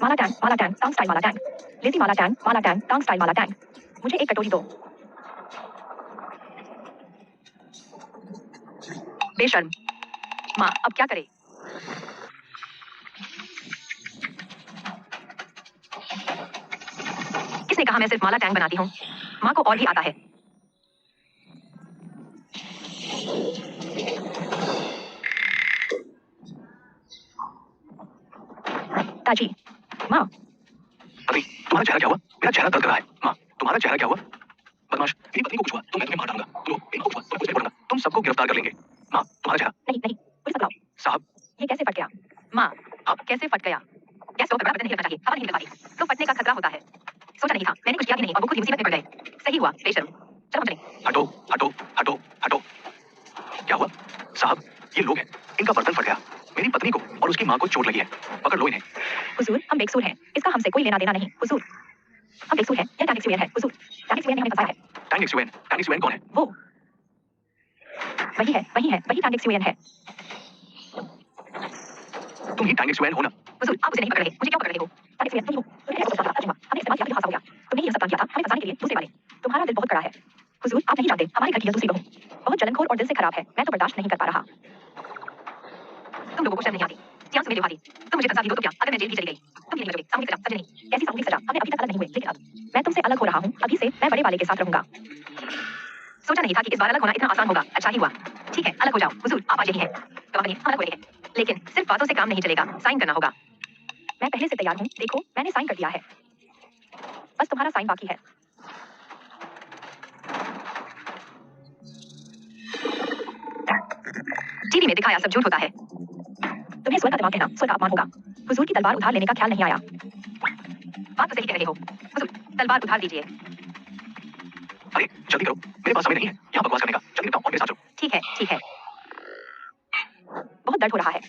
माला टैंक, टांग स्टाइल माला टैंक। लेजी माला टैंक, टांग स्टाइल माला टैंक। मुझे एक कटोरी दो। बेशर्म। माँ, अब क्या करें? किसने कहा मैं सिर्फ माला टैंक बनाती हूँ? माँ को और भी आता है। ताजी, माँ, पति, तुम्हारा चेहरा क्या हुआ? मेरा चेहरा दर्द कर रहा है। माँ, तुम्हारा चेहरा क्या हुआ? बदमाश, मेरी पत्नी को कुछ हुआ तो मैं तुम्हें मार डालूंगा। तुम मेरी को कुछ हुआ तो मैं पुलिस में पढ़ूंगा। तुम सबको गिरफ्तार कर लेंगे। माँ, तुम्हारा चेहरा। नहीं, पुलिस बुलाओ। साहब, ये कैसे फट गया? माँ, अब कैसे फट गया? गैस स्टोव पर बड़ा बटन नहीं लगना चाहिए, हवा नहीं निकल पाती, तो फटने का खतरा होता है। सोचा नहीं था, मैंने कुछ किया भी नहीं और वो खुद ही मुसीबत में पड़ गए। सही हुआ, बेशर्म। चलो हम चलें। हटो। क्या हुआ? साहब, ये लोग हैं। इनका बर्तन फट गया। मेरी पत्नी को और उसकी माँ को चोट लगी है। पकड़ लो इन्हें। हुजूर, हम बेकसूर हैं। इसका हमसे कोई लेना देना नहीं। हुजूर, हम बेकसूर हैं। यह टैंक एक्सयूएन है। हुजूर, टैंक एक्सयूएन ने हमें फंसाया है। टैंक एक्सयूएन कौन है? वो वही है, वही टैंक एक्सयूएन है। तुम ही टैंक एक्सयूएन हो ना? हुजूर, आप उसे नहीं पकड़ रहे। मुझे क्यों पकड़ रहे हो? टैंक एक्सयूएन तुम ही हो। तुम्हें कैसे पता चला? तुम्हारा दिल बहुत कड़ा है हुजूर, आप नहीं जानते हमारे घर की यह दूसरी बहू बहुत जलनखोर और दिल से खराब है। मैं तो बर्दाश्त नहीं कर पा रहा। तुम लोगों को शर्म नहीं आती? सियाम सुमेलियो हाथी, तुम मुझे फंसा दी हो तो क्या? अगर मैं जेल भी चली गई तुम भी नहीं बचोगे। सामूहिक सजा? सच नहीं। कैसी सामूहिक सजा? हमने अभी तक अलग नहीं हुए, लेकिन अब मैं तुमसे अलग हो रहा हूँ। अभी से मैं बड़े वाले के साथ रहूंगा। सोचा नहीं था कि इस बार अलग होना इतना आसान होगा। अच्छा ही हुआ। ठीक है, अलग हो जाओ हुजूर, आप आज यही है। गवाह बनिए, हम अलग हो रहे हैं, लेकिन सिर्फ बातों से काम नहीं चलेगा, साइन करना होगा। मैं पहले से तैयार हूँ, देखो मैंने साइन कर दिया है, बस तुम्हारा साइन बाकी है। टीवी में दिखाया सब झूठ होता है। तुम्हें स्वर का दिमाग कहना स्वर का अपमान होगा। हुजूर की तलवार उधार लेने का ख्याल नहीं आया। बात तो सही कह रहे हो हुजूर, तलवार उधार दीजिए। अरे जल्दी करो, मेरे पास समय नहीं है यहाँ बकवास करने का। जल्दी बताओ और मेरे साथ चलो। ठीक है, ठीक है। बहुत दर्द हो रहा है।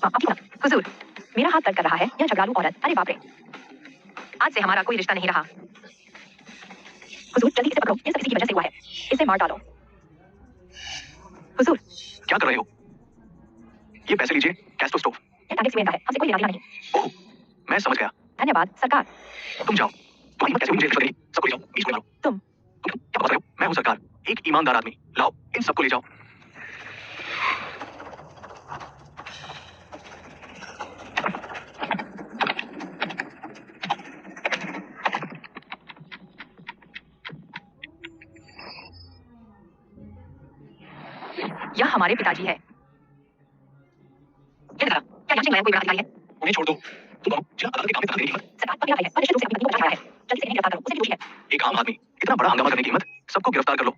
माफी हुजूर, मेरा हाथ दर्द कर रहा है। यह झगड़ालू औरत, अरे बाप रे। आज से हमारा कोई रिश्ता नहीं रहा। हुजूर जल्दी इसे पकड़ो, यह सब इसी की वजह से हुआ है। इसे मार डालो। हुजूर क्या कर रहे हो? ये पैसे लीजिए, गैस तो स्टोव। यह टारगेट सिवेंदा है, हमसे कोई लेना देना नहीं। ओह, मैं समझ गया। धन्यवाद सरकार। तुम जाओ। तुम्हारी हिम्मत कैसे हुई मुझे रिश्वत देने की? सबको ले जाओ, बीच में डालो। तुम क्या बता रहे हो? मैं हूँ सरकार, एक ईमानदार आदमी। लाओ इन सबको ले जाओ। यह हमारे पिताजी है। क्या लगा? क्या याचिंग लायन कोई बड़ा अधिकारी है? उन्हें छोड़ दो। तुम कहो जिला अदालत के काम में दखल देने की हिम्मत। सरकार पर मेरा भाई है, पर निश्चित रूप से अपनी पत्नी को बचा रहा है। जल्दी से इन्हें गिरफ्तार करो, उसे भी दोषी है। एक आम आदमी इतना बड़ा हंगामा करने की हिम्मत, सबको गिरफ्तार कर लो।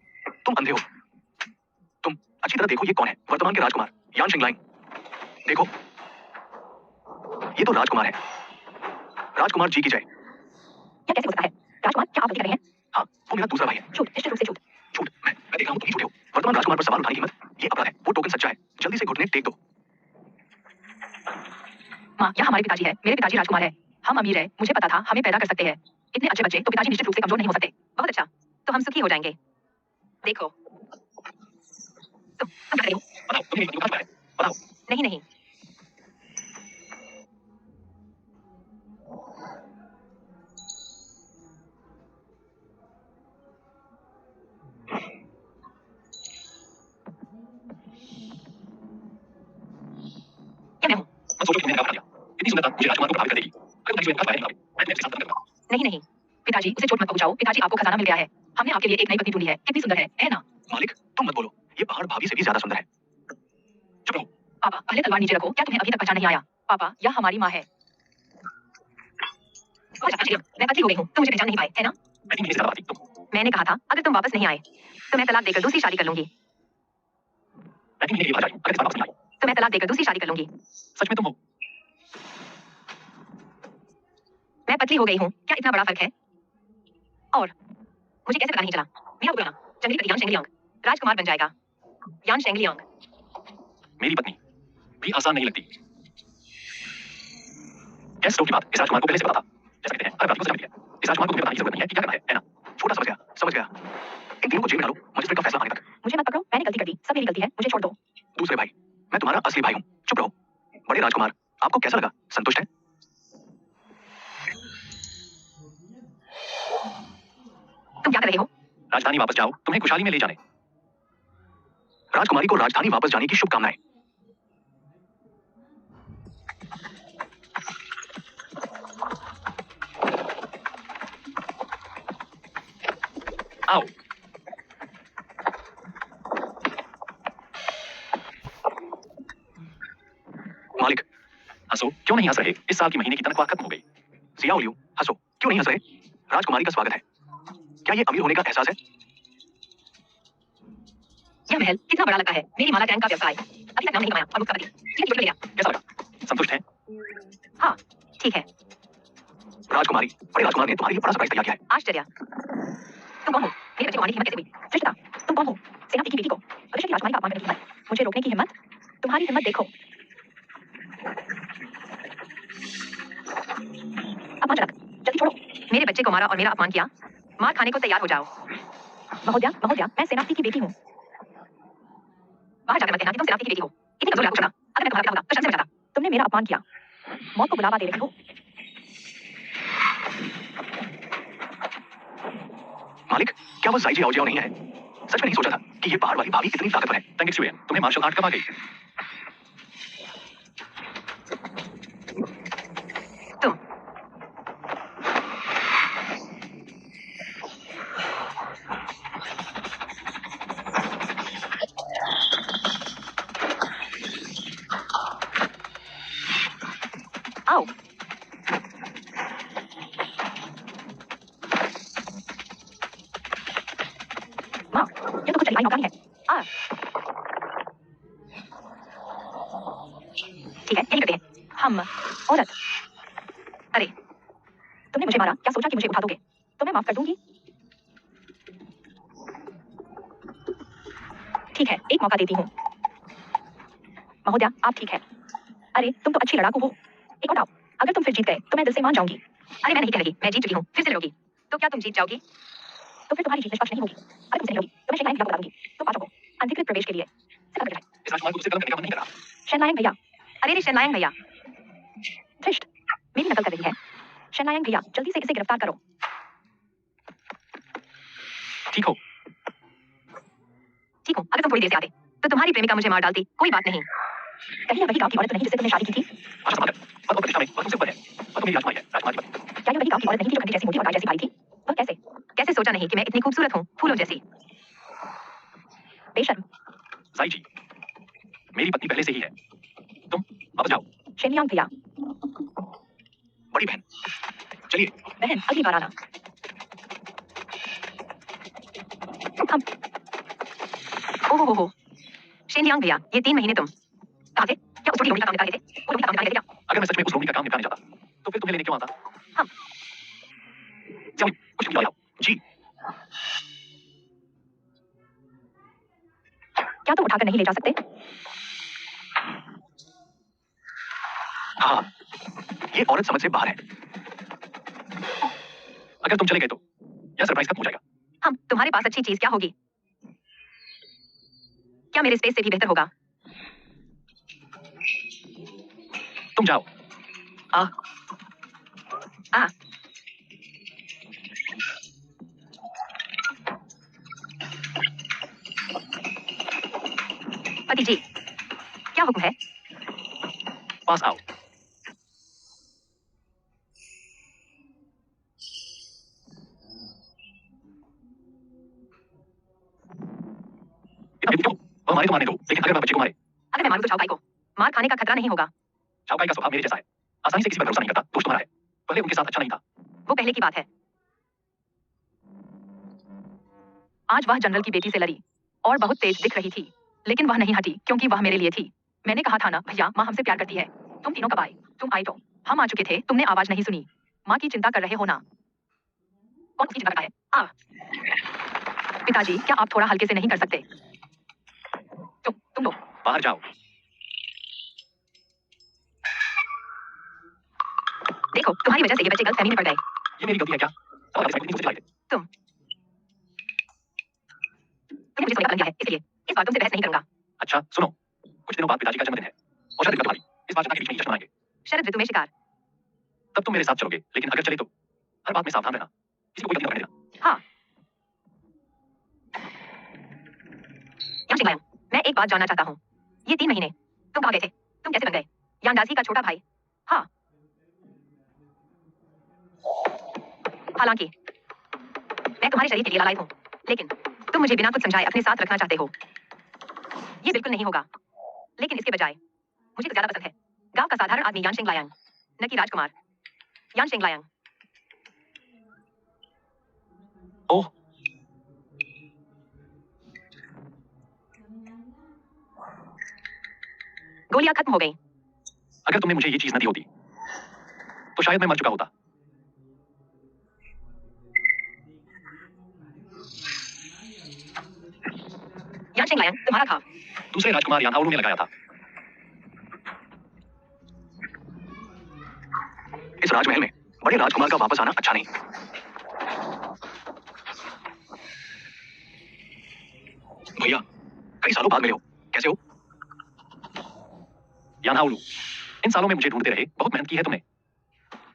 तुम अंधे हो। तुम अच्छी तरह देखो, ये कौन है? वर्तमान के राजकुमार यान शिंगलाइन। देखो, ये तो राजकुमार है। राजकुमार जी की जय। यह कैसे हो सकता है? राजकुमार, क्या आप गलती कर रहे हैं? हाँ, वो मेरा दूसरा भाई है। झूठ, निश्चित रूप से झूठ। झूठ? मैं देख रहा हूँ तुम ही झूठे हो। वर्तमान राजकुमार पर सवाल उठाने की हिम्मत, ये अपराध है। वो टोकन सच्चा है। जल्दी से घुटने टेक दो। माँ, यह हमारे पिताजी है। मेरे पिताजी राजकुमार है। हम अमीर है, मुझे पता था हमें पैदा कर सकते हैं। इतने अच्छे बच्चे तो पिताजी निश्चित रूप से कमजोर नहीं हो सकते। बहुत अच्छा, तो हम सुखी हो जाएंगे। देखो तुम क्या कर रहे हो? बताओ, तुम्हें ये पता है? बताओ। नहीं नहीं, क्या मैं हूँ? मत सोचो कि मैंने क्या बता दिया। इतनी सुंदरता मुझे राजकुमार को प्रभावित कर देगी। अगर तुम्हारी सुंदरता के बारे में मैं तुम्हें उसके साथ करूंगा। नहीं नहीं, पिताजी उसे चोट मत पहुंचाओ। पिताजी आपको खजाना मिल गया है। हमने आपके लिए एक नई पत्नी ढूंढी है। कितनी सुंदर है ना? मालिक, तुम मत बोलो। ये पहाड़ भाभी से भी ज्यादा सुंदर है। चुप रहो। पापा, पहले तलवार नीचे रखो। क्या तुम्हें अभी तक पहचान नहीं आया? पापा, यह हमारी माँ है। मैं पतली हो गई हूँ, तुम मुझे पहचान नहीं पाए, है ना? मैं 3 महीने से ज्यादा बात तुम। मैंने कहा था अगर तुम वापस नहीं आए तो मैं तलाक देकर दूसरी शादी कर लूंगी। मैं 3 महीने के लिए बाहर आई हूँ। अगर इस बार वापस नहीं आई तो मैं तलाक देकर दूसरी शादी कर लूंगी। सच में तुम हो? मैं पतली हो गई हूँ, क्या इतना बड़ा फर्क है? और मुझे कैसे पता नहीं चला? मियां बुलाना, जंगली पति यान शेंगलियांग राजकुमार बन जाएगा। यान शेंगलियांग मेरी पत्नी भी आसान नहीं लगती। गैस स्टोव की बात इस राजकुमार को पहले से पता था। जैसा कहते हैं हर बात को समझ लिया। इस राजकुमार को तुम्हें बताने की जरूरत नहीं है कि क्या करना है ना? छोटा समझ गया, समझ गया। इन तीनों को जेल में डालो, मजिस्ट्रेट का फैसला आने तक। मुझे मत पकड़ो, मैंने गलती कर दी, सब मेरी गलती है, मुझे छोड़ दो। दूसरे भाई, मैं तुम्हारा असली भाई हूँ। चुप रहो। बड़े राजकुमार, आपको कैसा लगा? संतुष्ट है? तुम क्या कर रहे हो? राजधानी वापस जाओ, तुम्हें खुशहाली में ले जाने। राजकुमारी को राजधानी वापस जाने की शुभकामनाएं। आओ। मालिक, हंसो, क्यों नहीं हंस रहे? इस साल की महीने की तनख्वाह खत्म हो गई। जिया उलियो, हंसो, क्यों नहीं हंस रहे? राजकुमारी का स्वागत है। क्या ये अमीर होने का एहसास है? यह महल कितना बड़ा लगता है। मेरी माला टैंक का व्यवसाय अभी तक नाम नहीं कमाया और उसका पति जीवन की चोट में गया। कैसा लगा? संतुष्ट है? हाँ ठीक है। राजकुमारी, बड़े राजकुमार ने तुम्हारे लिए बड़ा सरप्राइज तैयार किया है। आश्चर्य। तुम कौन हो? मेरे बच्चे को आने की हिम्मत कैसे हुई? श्रेष्ठता, तुम कौन हो? सेनापति की बेटी को भविष्य की राजकुमारी का अपमान करने की हिम्मत, मुझे रोकने की हिम्मत? तुम्हारी हिम्मत देखो। अपमानजनक, जल्दी छोड़ो। मेरे बच्चे को मारा और मेरा अपमान किया। मार खाने को तैयार हो जाओ। महोदया, महोदया, मैं सेनापति की बेटी हूँ। बाहर जाकर मत कहना कि तुम सेनापति की बेटी हो। इतनी कमजोर लागू शब्द, अगर मैं तुम्हारा पिता होता तो शर्म से बचाता। तुमने मेरा अपमान किया, मौत को बुलावा दे रही हो। क्या वो जाइजी आओजियाओ नहीं है? सच में नहीं सोचा था कि ये पहाड़ वाली भाभी इतनी ताकतवर है। थैंक यू, तुम्हें मार्शल आर्ट कब आ गई? तुम आओ। माँ, ये तो कुछ चलाई नौकरानी है। आ। ठीक है, यही करते हैं। हम औरत। अरे, तुमने मुझे मारा, क्या सोचा कि मुझे उठा दोगे? तो मैं माफ कर दूंगी। ठीक है, एक मौका देती हूँ। महोदया, आप ठीक है। अरे, तुम तो अच्छी लड़ाकू हो। एक और दाव। अगर तुम फिर जीत गए, तो मैं दिल से मान जाऊंगी। अरे, मैं नहीं कह रही, मैं जीत चुकी हूँ, फिर से लड़ोगी। तो क्या तुम जीत जाओगी? तो फिर तुम्हारी जीत निष्पक्ष नहीं होगी। अगर तुमसे नहीं होगी, तो मैं शेनलायन भैया को बता दूंगी। तुम पाँचों को अनधिकृत प्रवेश के लिए सिर्फ अंदर जाए। इस राजकुमार को तुझसे कलम करने का मन नहीं कर रहा। शेनलायन भैया। अरे शेनलायन भैया। धृष्ट, मेरी नकल कर रही है। शेनलायन भैया, जल्दी से इसे गिरफ्तार करो। ठीक हो? ठीक हूँ, अगर तुम थोड़ी देर से आते, तो तुम्हारी प्रेमिका मुझे मार डालती। कोई बात नहीं। कहीं यह वही गांव की औरत नहीं जिससे तुमने शादी की थी? अच्छा समाकर, और वो प्रतिष्ठा में, और तुमसे ऊपर है। और तुम मेरी राजकुमारी है, राजकुमार की पत्नी। क्या यह वही गांव की औरत नहीं थी जो घंटी जैसी मोटी और गाय जैसी काली थी? वह कैसे? कैसे सोचा नहीं कि मैं इतनी खूबसूरत हूँ, फूलों जैसी। बेशर्म। साई जी, मेरी पत्नी पहले से ही है। तुम वापस जाओ। शेनयांग भैया। बड़ी बहन, चलिए। बहन, अगली बार आना। हम ओहो। शेनयांग भैया, ये 3 महीने तुम कहाँ थे? क्या उस लोड़ी का काम निकाले थे? वो लोड़ी का काम निकाले थे क्या? अगर मैं सच में उस लोड़ी का काम निपटाने जाता, तो फिर तुम्हें लेने क्यों आता? हम चलो, कुछ भी लाओ। जी। क्या तुम उठाकर नहीं ले जा सकते? हाँ, ये औरत समझ से बाहर है। अगर तुम चले गए तो यह सरप्राइज खत्म हो जाएगा। हम तुम्हारे पास अच्छी चीज क्या होगी? क्या मेरे स्पेस से भी बेहतर होगा? तुम जाओ। आ पति जी, क्या हुक्म है? पास आओ। इतना क्यों? वो हमारे को मारने दो, लेकिन अगर मैं बच्चे को मारे? अगर मैं मारूं तो चाओपाई को मार खाने का खतरा नहीं होगा। चाओपाई का स्वभाव मेरे जैसा है, आसानी से किसी पर भरोसा नहीं करता। दोस्त तुम्हारा है, पहले उनके साथ अच्छा नहीं था। वो पहले की बात है। आज वह जनरल की बेटी से लड़ी और बहुत तेज दिख रही थी, लेकिन वह नहीं हटी क्योंकि वह मेरे लिए थी। मैंने कहा था ना भैया, माँ हमसे प्यार करती है। तुम तीनों कब आए? तुम आए तो हम आ चुके थे, तुमने आवाज नहीं सुनी। माँ की चिंता कर रहे हो ना? कौन उसकी चिंता करता है? पिताजी, क्या आप थोड़ा हल्के से नहीं कर सकते? तुम लोग बाहर जाओ। देखो, तुम्हारी वजह से ये बच्चे गलतफहमी में पड़ गए। ये मेरी गलती है क्या? तुम तुमने मुझे सोने का दिया है, इसलिए इस बार तुमसे बहस नहीं करूंगा। अच्छा सुनो, कुछ दिनों बाद पिताजी का जन्मदिन है और शरद ऋतु तुम्हारी। इस बार चना के बीच में ही जश्न मनाएंगे। शरद ऋतु में शिकार। तब तुम मेरे साथ चलोगे, लेकिन अगर चले तो हर बात में सावधान रहना, किसी को कोई गलती न करने देना। हाँ। यांग, मैं एक बात जानना चाहता हूँ। ये 3 महीने तुम कहाँ गए थे? तुम कैसे बन गए यांगडासी का छोटा भाई? हाँ। हालांकि मैं तुम्हारे शरीर के लिए लालायित हूँ, लेकिन तुम मुझे बिना कुछ समझाए अपने साथ रखना चाहते हो। ये बिल्कुल नहीं होगा। लेकिन इसके बजाय मुझे तो ज्यादा पसंद है गांव का साधारण आदमी यान शेंगलायांग, न कि राजकुमार। यान शेंगलायांग। ओह, गोलियां खत्म हो गई। अगर तुमने मुझे ये चीज न दी होती तो शायद मैं मर चुका होता। यान शेंगलायांग तुम्हारा था। दूसरे राजकुमार यान हाउलू ने लगाया था। इस राजमहल में बड़े राजकुमार का वापस आना अच्छा नहीं। भैया, कई सालों बाद मिले हो, कैसे हो? यान हाउलू, इन सालों में मुझे ढूंढते रहे, बहुत मेहनत की है तुमने।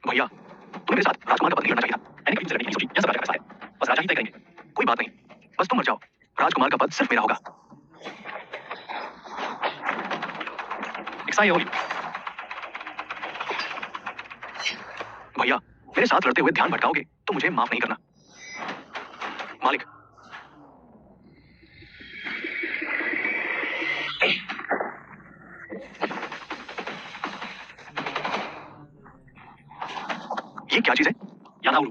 भैया, तुम्हें मेरे साथ राजकुमार का बदला लेना चाहिए था। मैंने कभी तुमसे लड़ने की नहीं सोची, यह सब राजा का ऐसा है, बस राजा ही तय करेंगे। कोई बात नहीं, बस तुम मर जाओ, राजकुमार का पद सिर्फ मेरा होगा। भैया, मेरे साथ लड़ते हुए ध्यान भटकाओगे तो मुझे माफ नहीं करना। मालिक, ये क्या चीज है? यानाउरू,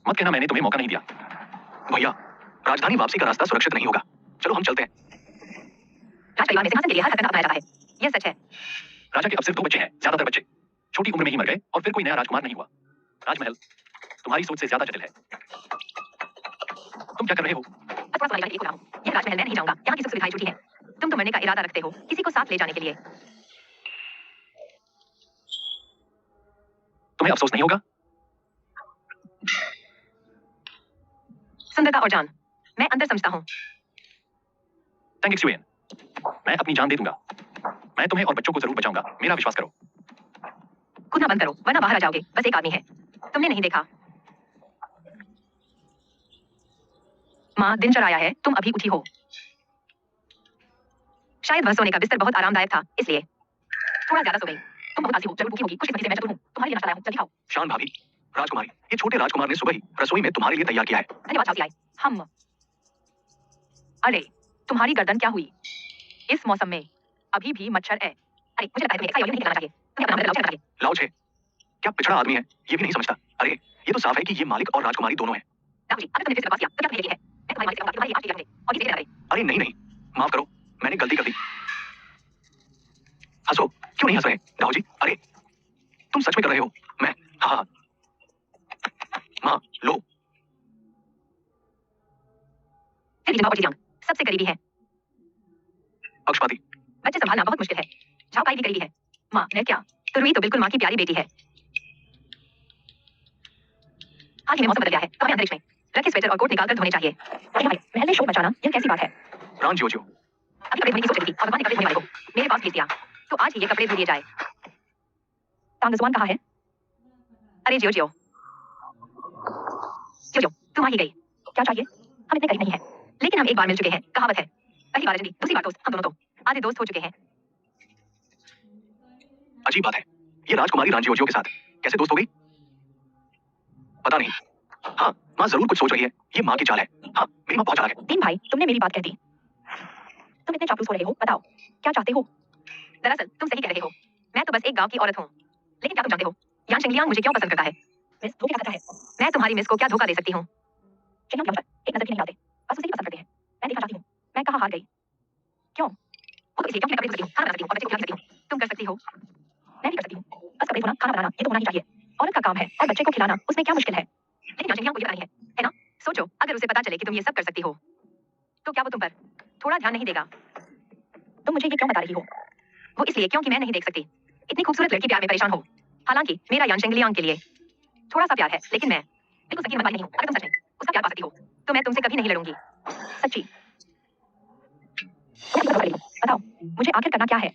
मत कहना मैंने तुम्हें मौका नहीं दिया। भैया, राजधानी वापसी का रास्ता सुरक्षित नहीं होगा। चलो हम चलते हैं। राज परिवार में सिंहासन के लिए हर हरकत अपनाया जाता है। यह सच है। राजा के अब सिर्फ 2 बच्चे हैं, ज्यादातर बच्चे छोटी उम्र में ही मर गए और फिर कोई नया राजकुमार नहीं हुआ। राजमहल तुम्हारी सोच से ज्यादा जटिल है। तुम क्या कर रहे हो? बस थोड़ा सा एक हो रहा हूँ। यह राजमहल मैं नहीं जाऊंगा। यहाँ की सुख सुविधाएं छूटी हैं। तुम तो मरने का इरादा रखते हो, किसी को साथ ले जाने के लिए। तुम्हें अफसोस नहीं होगा? सुंदरता और जान, मैं अंदर समझता हूँ। टैंग एक्सुएन, मैं अपनी जान दे दूंगा। मैं तुम्हें और बच्चों को जरूर बचाऊंगा, मेरा विश्वास करो। कूदना बंद करो, वरना बाहर आ जाओगे। बस एक आदमी है, तुमने नहीं देखा। माँ, दिन चढ़ आया है, तुम अभी उठी हो। शायद वह सोने का बिस्तर बहुत आरामदायक था, इसलिए थोड़ा ज्यादा सो गई। तुम बहुत आलसी हो, जरूर भूखी होगी। कुछ किस्मती से मैं चतुर हूँ। तुम्हारे लिए नाश्ता लाया हूँ, जल्दी खाओ। शान भाभी, राजकुमारी, ये छोटे राजकुमार ने सुबह ही रसोई में तुम्हारे लिए तैयार किया है। धन्यवाद सासी आई। हम अरे, तुम्हारी गर्दन क्या हुई? इस मौसम में अभी भी मच्छर है। अरे, मुझे लगता है तुम्हें ऐसा नहीं करना चाहिए। तुम्हें अपना नाम लाओ चाहिए। लाओ छे, क्या पिछड़ा आदमी है, ये भी नहीं समझता। अरे, ये तो साफ है कि ये मालिक और राजकुमारी दोनों हैं। राहुल जी, अगर तुमने फिर से बकवास किया तो क्या तुम्हें यकीन है? मैं तुम्हारी माँ से कहूंगा कि तुम्हारी ये आज की गलती है और ये देर न करे। अरे नहीं नहीं, माफ करो, मैंने गलती कर दी। हंसो, क्यों नहीं हंस रहे राहुल जी? अरे, तुम सच में कर रहे हो? मैं हाँ। माँ, लो। फिर भी और जियांग सबसे करीबी है। पक्षपाती। बच्चे संभालना बहुत मुश्किल है। झाओकाई भी करीबी है। माँ, मैं क्या? तुरुई तो बिल्कुल माँ की प्यारी बेटी है। हाल ही में मौसम बदल गया है, तो हमें अंतरिक्ष में रखे स्वेटर और कोट निकालकर धोने चाहिए। अरे भाई, महल में शोर मचाना, यह कैसी बात है? रान जियो जियो। अभी कपड़े धोने की सोच रही थी और भगवान ने कपड़े धोने वाले को मेरे पास भेज दिया, तो आज ही ये कपड़े धो दिए जाए। तांगजुआन कहाँ है? अरे जियो जियो जियो जियो, तुम आ ही गई। क्या चाहिए? हम इतने करीब नहीं हैं, लेकिन हम एक बार मिल चुके हैं, कहावत है। पहली बार रजनी, दूसरी बार दोस्त, हम दोनों तो आधे दोस्त हो चुके हैं। अजीब बात है, ये राजकुमारी रान जियो जियो के साथ कैसे दोस्त हो गई? पता नहीं। हाँ, माँ जरूर कुछ सोच रही है। ये माँ की चाल है। हाँ, मेरी माँ बहुत चालाक है। तीन भाई, तुमने मेरी बात कह दी। तुम इतने चापलूस हो रहे हो, बताओ क्या चाहते हो? दरअसल तुम सही कह रहे हो, मैं तो बस एक गांव की औरत हूँ। लेकिन क्या तुम जानते हो यान शेंगलियांग मुझे क्यों पसंद करता है? मिस धोखे का खतरा है। मैं तुम्हारी मिस को क्या धोखा दे सकती हूँ? शेंगलियांग क्या एक नजर भी नहीं डालते, बस उसे ही पसंद करते हैं। मैं देखना चाहती हूँ मैं कहाँ हार गई। क्यों? वो तो इसलिए क्योंकि मैं कपड़े धो सकती हूँ, खाना बना सकती हूँ और बच्चे को खिला भी सकती हूँ। तुम कर सकती हो, मैं भी कर सकती हूँ। बस कपड़े धोना, खाना बनाना, ये तो होना ही चाहिए। औरत का काम है और बच्चे को खिलाना, उसमें क्या मुश्किल है? लेकिन यान शेंगलियांग को ये पता नहीं है ना? सोचो, अगर उसे पता चले कि तुम ये सब कर सकती हो, तो क्या वो तुम पर थोड़ा ध्यान नहीं देगा? तुम मुझे ये क्यों बता रही हो? वो इसलिए क्योंकि मैं नहीं देख सकती इतनी खूबसूरत लड़की प्यार में परेशान हो। हालांकि मेरा यान शेंगलियांग के लिए थोड़ा सा प्यार है, लेकिन मैं बिल्कुल सच्ची मनवाली नहीं हूँ। अगर तुम सच में उसका प्यार पा सकती हो, तो मैं तुमसे कभी नहीं लड़ूंगी। सच्ची। बताओ, मुझे आखिर करना क्या है?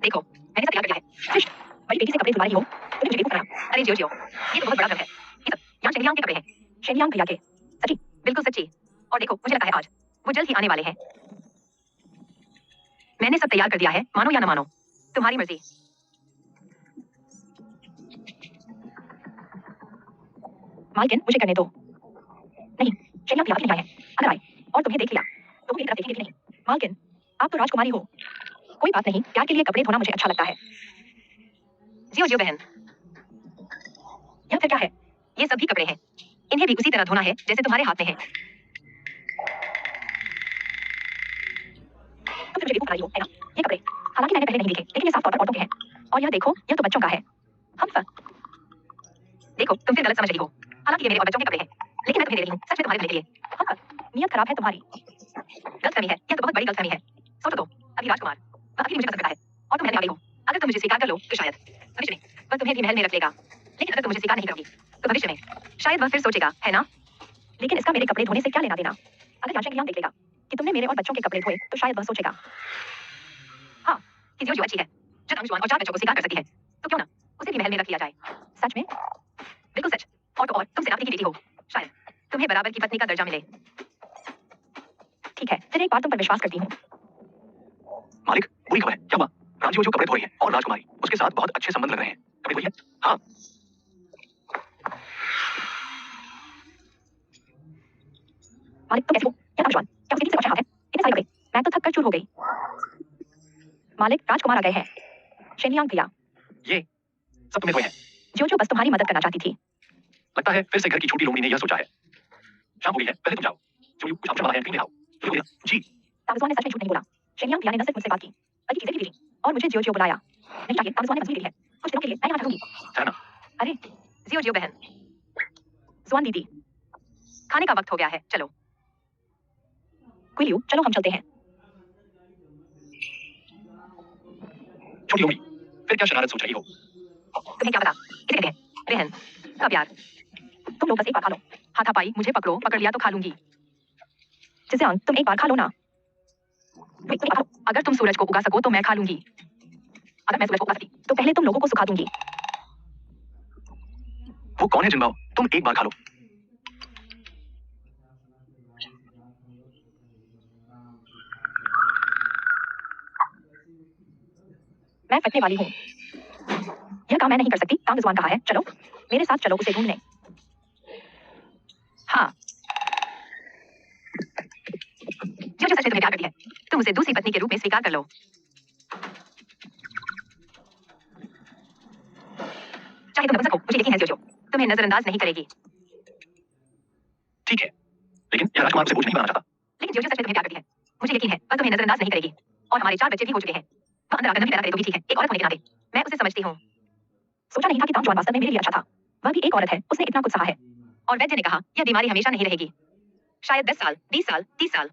देखो, मैंने सब तैयार कर दिया है। श्रेष्ठ, बड़ी बेटी से कपड़े धुलवा रही हो, तूने मुझे बेवकूफ बनाया। अरे जियो जियो, ये तो बहुत बड़ा गलत है। ये सब यान शेंगलियांग के कपड़े हैं। शेंगलियांग भैया के। सच्ची, बिल्कुल सच्ची। और देखो, मुझे लगता है आज वो जल्द ही आने वाले हैं। मैंने सब तैयार कर दिया है, मानो या न मानो, तुम्हारी मर्जी। मालकिन, मुझे करने दो। नहीं, शेंगलियांग भैया नहीं आए हैं। अगर आए और तुम्हें देख लिया, तो वो मेरी तरफ देखेंगे भी नहीं। मालकिन, आप तो राजकुमारी हो। कोई बात नहीं, प्यार के लिए कपड़े धोना मुझे अच्छा लगता है। जियो जियो बहन। यह फिर क्या है? ये सभी कपड़े हैं। इन्हें भी उसी तरह धोना है जैसे तुम्हारे हाथ में है। तो फिर मुझे बेवकूफ बना रही हो, है ना? ये कपड़े, हालांकि मैंने पहले नहीं देखे, लेकिन ये साफ तौर पर औरतों के हैं। और यह देखो, यह तो बच्चों का है। हम सब देखो, तुम फिर गलत समझ रही हो। हालांकि ये मेरे और बच्चों के कपड़े हैं, लेकिन मैं तुम्हें दे रही हूँ सच में तुम्हारे भले के लिए। हम सब नियत खराब है तुम्हारी। गलतफहमी है, यह तो बहुत बड़ी गलतफहमी है। सोचो तो, अभी राजकुमार, वह अभी भी मुझे पसंद करता है और तुम महल में आ गई हो। अगर तुम मुझे स्वीकार कर लो, तो शायद भविष्य में वह तुम्हें भी महल में रख लेगा। लेकिन अगर तुम मुझे स्वीकार नहीं करोगी, तो भविष्य में शायद वह फिर सोचेगा, है ना? लेकिन इसका मेरे कपड़े धोने से क्या लेना देना? अगर यान शेंगलियांग देख लेगा कि तुमने मेरे और बच्चों के कपड़े धोए, तो शायद वह सोचेगा, हाँ, कि जियो जियो अच्छी है, जो तांगजुआन और 4 बच्चों को स्वीकार कर सकती है, तो क्यों ना उसे भी महल में रख लिया जाए। सच में? बिल्कुल सच। और तो और, तुम सेनापति की बेटी हो, शायद तुम्हें बराबर की पत्नी का दर्जा मिले। ठीक है, फिर एक बार तुम पर विश्वास करती हूँ। मालिक, बुरी खबर है। क्या हुआ? रामजी जो कपड़े धो रही है और राजकुमारी उसके साथ बहुत अच्छे संबंध लग रहे हैं। कपड़े धोई है? हाँ। मालिक तुम कैसे हो? क्या विश्वास? क्या उसी दिन से अच्छा हाथ है? इतने सारे कपड़े, मैं तो थक कर चूर हो गई। मालिक राजकुमार आ गए हैं। शेनियांग भैया। ये सब तुमने धोए हैं? जो बस तुम्हारी मदद करना चाहती थी। लगता है फिर से घर की छोटी लोमड़ी ने यह सोचा है। शाम हो गई है, पहले तुम जाओ। जो कुछ ऑप्शन वाला है, ले आओ। जी। ताबजुआन ने सच में झूठ नहीं बोला। शेनियांग भैया ने न सिर्फ मुझसे बात की, बल्कि चीजें भी भेजी और मुझे जियो बुलाया। नहीं चाहिए, ताबजुआन ने मंजूरी दी है। कुछ दिनों के लिए मैं यहाँ ठहरूंगी। है ना? अरे जियो बहन, जुआन दीदी, खाने का वक्त हो गया है, चलो। क्विलियो, चलो हम चलते हैं। छोटी लोमड़ी, फिर क्या शरारत सोच रही हो? तुम्हें क्या पता? इसे कहते हैं बहन का प्यार। तुम लोग बस एक बार खा लो। हाथापाई, मुझे पकड़ो, पकड़ लिया तो खा लूंगी। जिसेंग, तुम एक बार खा लो ना। अगर तुम सूरज को उगा सको तो मैं खा लूंगी। अगर मैं सूरज को उगा सकी तो पहले तुम लोगों को सुखा दूंगी। वो कौन है जिनबाओ? तुम एक बार खा लो। मैं फटने वाली हूँ। यह काम मैं नहीं कर सकती। तांगजुआन कहा है, चलो मेरे साथ चलो उसे ढूंढने। हाँ। जो सच में तुम्हें प्यार करती है, तुम उसे दूसरी पत्नी के रूप में स्वीकार कर लो। चाहे तुम नपुंसक हो, मुझे यकीन है जो तुम्हें नजरअंदाज नहीं करेगी। ठीक है, लेकिन यह राजकुमार से बोझ नहीं बनाना चाहता। लेकिन जो सच में तुम्हें प्यार करती है, मुझे यकीन है वह तुम्हें नजरअंदाज नहीं करेगी। और हमारे 4 बच्चे भी हो चुके हैं। वह अंदर आकर नमी पैदा करे तो भी ठीक है, एक औरत होने के नाते मैं उसे समझती हूँ। सोचा नहीं था कि तांगजुआन वास्तव में मेरे लिए अच्छा था। वह भी एक औरत है, उसने इतना कुछ सहा है। और वैद्य ने कहा यह बीमारी हमेशा नहीं रहेगी, शायद 10 साल, 20 साल, 30 साल।